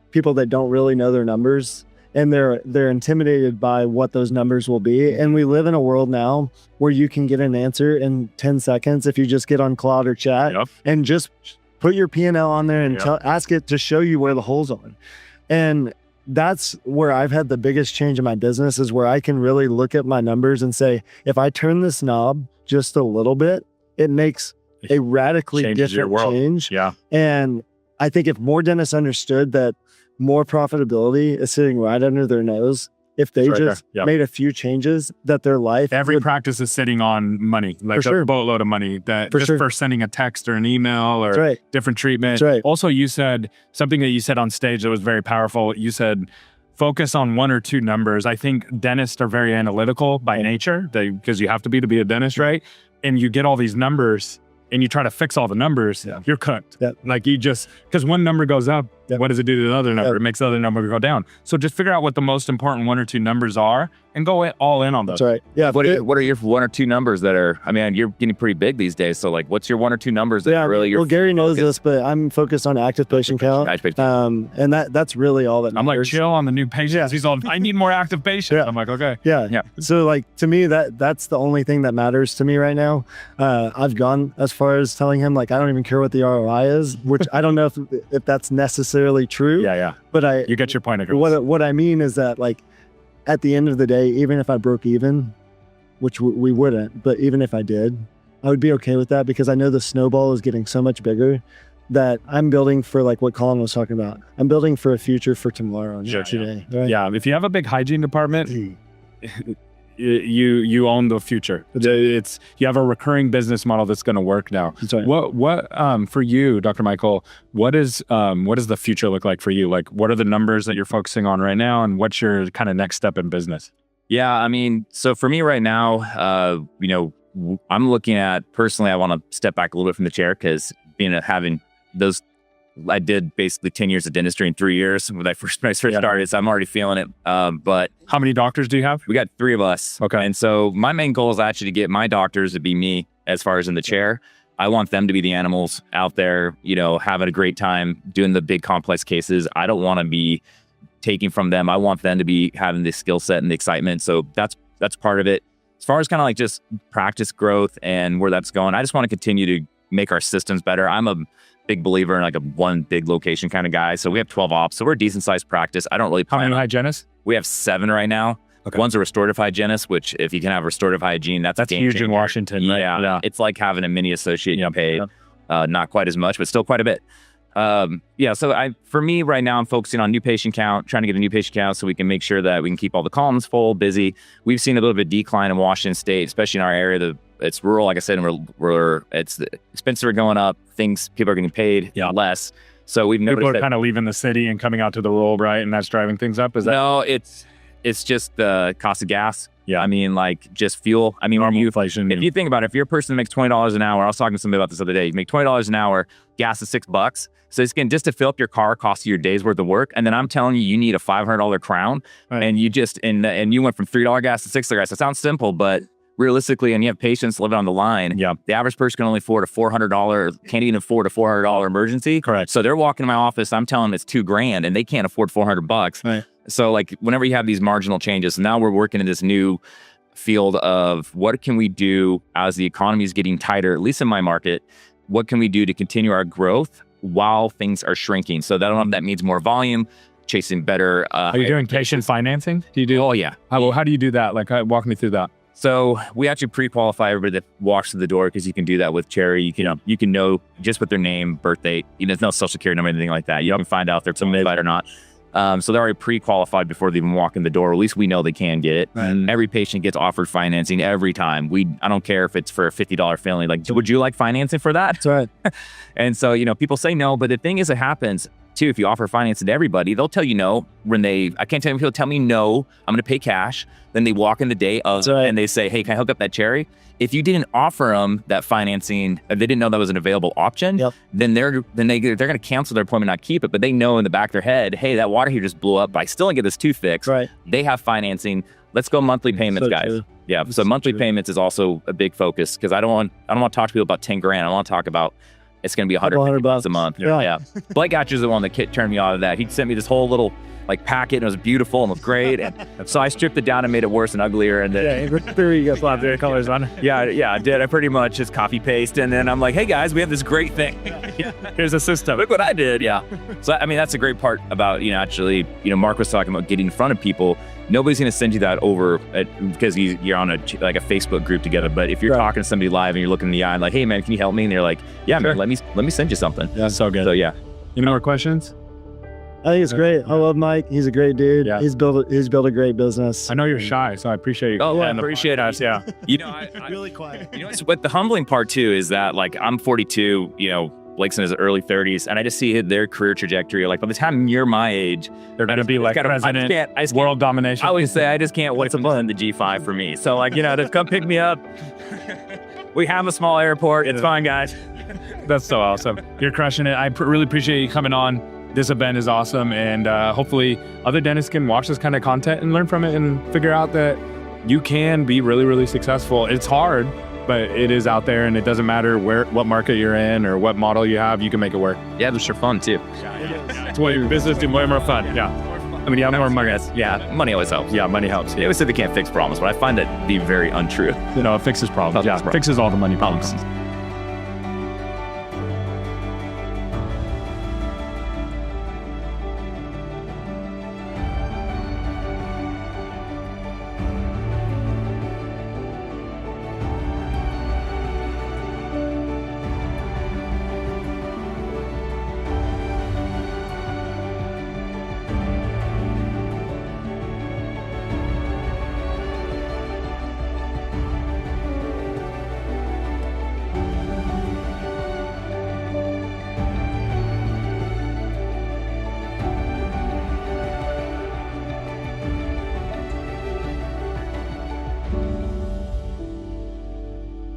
people that don't really know their numbers, and they're intimidated by what those numbers will be. And we live in a world now where you can get an answer in 10 seconds if you just get on Claude or chat and just put your P&L on there and ask it to show you where the holes are. And that's where I've had the biggest change in my business, is where I can really look at my numbers and say, if I turn this knob just a little bit, it makes a radically different change. Yeah. And I think if more dentists understood that more profitability is sitting right under their nose, if they made a few changes, that their life... Every practice is sitting on money, like a boatload of money, that for sending a text or an email or different treatment. Also, you said something that you said on stage that was very powerful. You said, focus on one or two numbers. I think dentists are very analytical by nature, because you have to be a dentist, right? And you get all these numbers and you try to fix all the numbers, you're cooked. Like because one number goes up, what does it do to the other number? It makes the other number go down. So just figure out what the most important one or two numbers are and go all in on those. That's right. Yeah. What are your one or two numbers that are, I mean, you're getting pretty big these days. So like, what's your one or two numbers that are really your... Well, Gary knows this, but I'm focused on active patient count. And that's really all that matters. I'm like, chill on the new patients. He's all, I need more active patients. I'm like, okay. Yeah. So like, to me, that's the only thing that matters to me right now. I've gone as far as telling him, like, I don't even care what the ROI is, which I don't know if that's necessarily true. But you get your point across. What I mean is that, like, at the end of the day, even if I broke even, which we wouldn't, but even if I did, I would be okay with that, because I know the snowball is getting so much bigger that I'm building for, like what Colin was talking about. I'm building for a future for tomorrow, not today. Right? Yeah. If you have a big hygiene department, you own the future. It's you have a recurring business model that's going to work now. That's right. What for you, Dr. Michael, what does the future look like for you? Like, what are the numbers that you're focusing on right now, and what's your kind of next step in business? Yeah, I mean, so for me right now, I'm looking at personally, I want to step back a little bit from the chair because having those, I did basically 10 years of dentistry in 3 years when I first started, so I'm already feeling it. But How many doctors do you have? we got 3 of us. Okay. And so my main goal is actually to get my doctors to be me as far as in the chair. I want them to be the animals out there, having a great time doing the big complex cases. I don't want to be taking from them. I want them to be having the skill set and the excitement. So that's part of it. As far as kind of like just practice growth and where that's going, I just want to continue to make our systems better. I'm a big believer in like a one big location kind of guy. So we have 12 ops. So we're a decent sized practice. I don't really How plan many on. hygienists? We have 7 right now. Okay. One's a restorative hygienist, which if you can have restorative hygiene, that's a game huge in changer. Washington, right? Yeah. It's like having a mini associate you pay not quite as much, but still quite a bit. So for me right now, I'm focusing on new patient count, trying to get a new patient count so we can make sure that we can keep all the columns full, busy. We've seen a little bit of decline in Washington State, especially in our area. It's rural, like I said, and it's the expenses are going up. People are getting paid less. So we've noticed People are that kind of leaving the city and coming out to the rural, right? And that's driving things up. Is that no, it's just the cost of gas. Yeah. I mean, like just fuel. I mean, normal inflation? if you think about it, if you're a person that makes $20 an hour, I was talking to somebody about this the other day. You make $20 an hour, gas is $6. So it's just to fill up your car costs you your day's worth of work. And then I'm telling you, you need a $500 crown, Right. and you went from $3 gas to $6 gas. It sounds simple, but realistically, and you have patients living on the line. Yeah. The average person can only afford a $400, can't even afford a $400 emergency. Correct. So they're walking in my office. I'm telling them it's $2,000, and they can't afford $400. Right. So like whenever you have these marginal changes, now we're working in this new field of what can we do as the economy is getting tighter, at least in my market. What can we do to continue our growth while things are shrinking? So that means more volume, chasing better. Are you doing patient financing? Do you do? Oh yeah. How do you do that? Like, walk me through that. So we actually pre-qualify everybody that walks through the door because you can do that with Cherry. You can know just with their name, birth date. There's no social security number, anything like that. You don't find out if they're qualified or not. So they're already pre-qualified before they even walk in the door. At least we know they can get it. Right. Every patient gets offered financing every time. I don't care if it's for a $50 family. Like, would you like financing for that? That's right. And so, people say no, but the thing is, it happens too. If you offer financing to everybody, they'll tell you no I can't tell people tell me no, I'm going to pay cash. Then they walk in the day of, right. and they say, hey, can I hook up that Cherry? If you didn't offer them that financing, they didn't know that was an available option, then they're going to cancel their appointment, not keep it. But they know in the back of their head, hey, that water heater just blew up, but I still didn't get this tooth fixed. Right. They have financing. Let's go monthly payments, So guys. true. Yeah. So monthly payments is also a big focus because I don't want to talk to people about $10,000. I want to talk about it's going to be $100 a month. Yeah. Blake Atcher is the one that turned me out of that. He sent me this whole little packet, and it was beautiful and looked great. And so I stripped it down and made it worse and uglier. And then You got slap colors on. yeah, I did. I pretty much just copy paste, and then I'm like, hey guys, we have this great thing. Here's a system. Look what I did. Yeah. So I mean, that's a great part about actually, Mark was talking about getting in front of people. Nobody's going to send you that over because you're on a Facebook group together. But if you're talking to somebody live and you're looking in the eye, like, hey man, can you help me? And they're like, yeah, man, let me send you something. Yeah, so good. So yeah. Any more questions? I think it's great. I love Mike. He's a great dude. Yeah. He's built a great business. I know you're shy, so I appreciate you. Oh, well, I appreciate us. Yeah. Really quiet. But the humbling part too is that I'm 42. Blake's in his early 30s, and I just see their career trajectory. Like by the time you're my age, They're going to be like president, I just world domination. I always say I just can't wait to fund the G5 for me. So to come pick me up. We have a small airport. It's fine, guys. That's so awesome. You're crushing it. I really appreciate you coming on. This event is awesome, and hopefully other dentists can watch this kind of content and learn from it and figure out that you can be really, really successful. It's hard, but it is out there, and it doesn't matter what market you're in or what model you have, you can make it work. Yeah, they're sure fun too. It's way business is way more fun. Yeah. I mean, more money. Yeah, money always helps. Yeah, money helps. They always say they can't fix problems, but I find that to be very untrue. It fixes problems. Fixes Fixes all the money problems.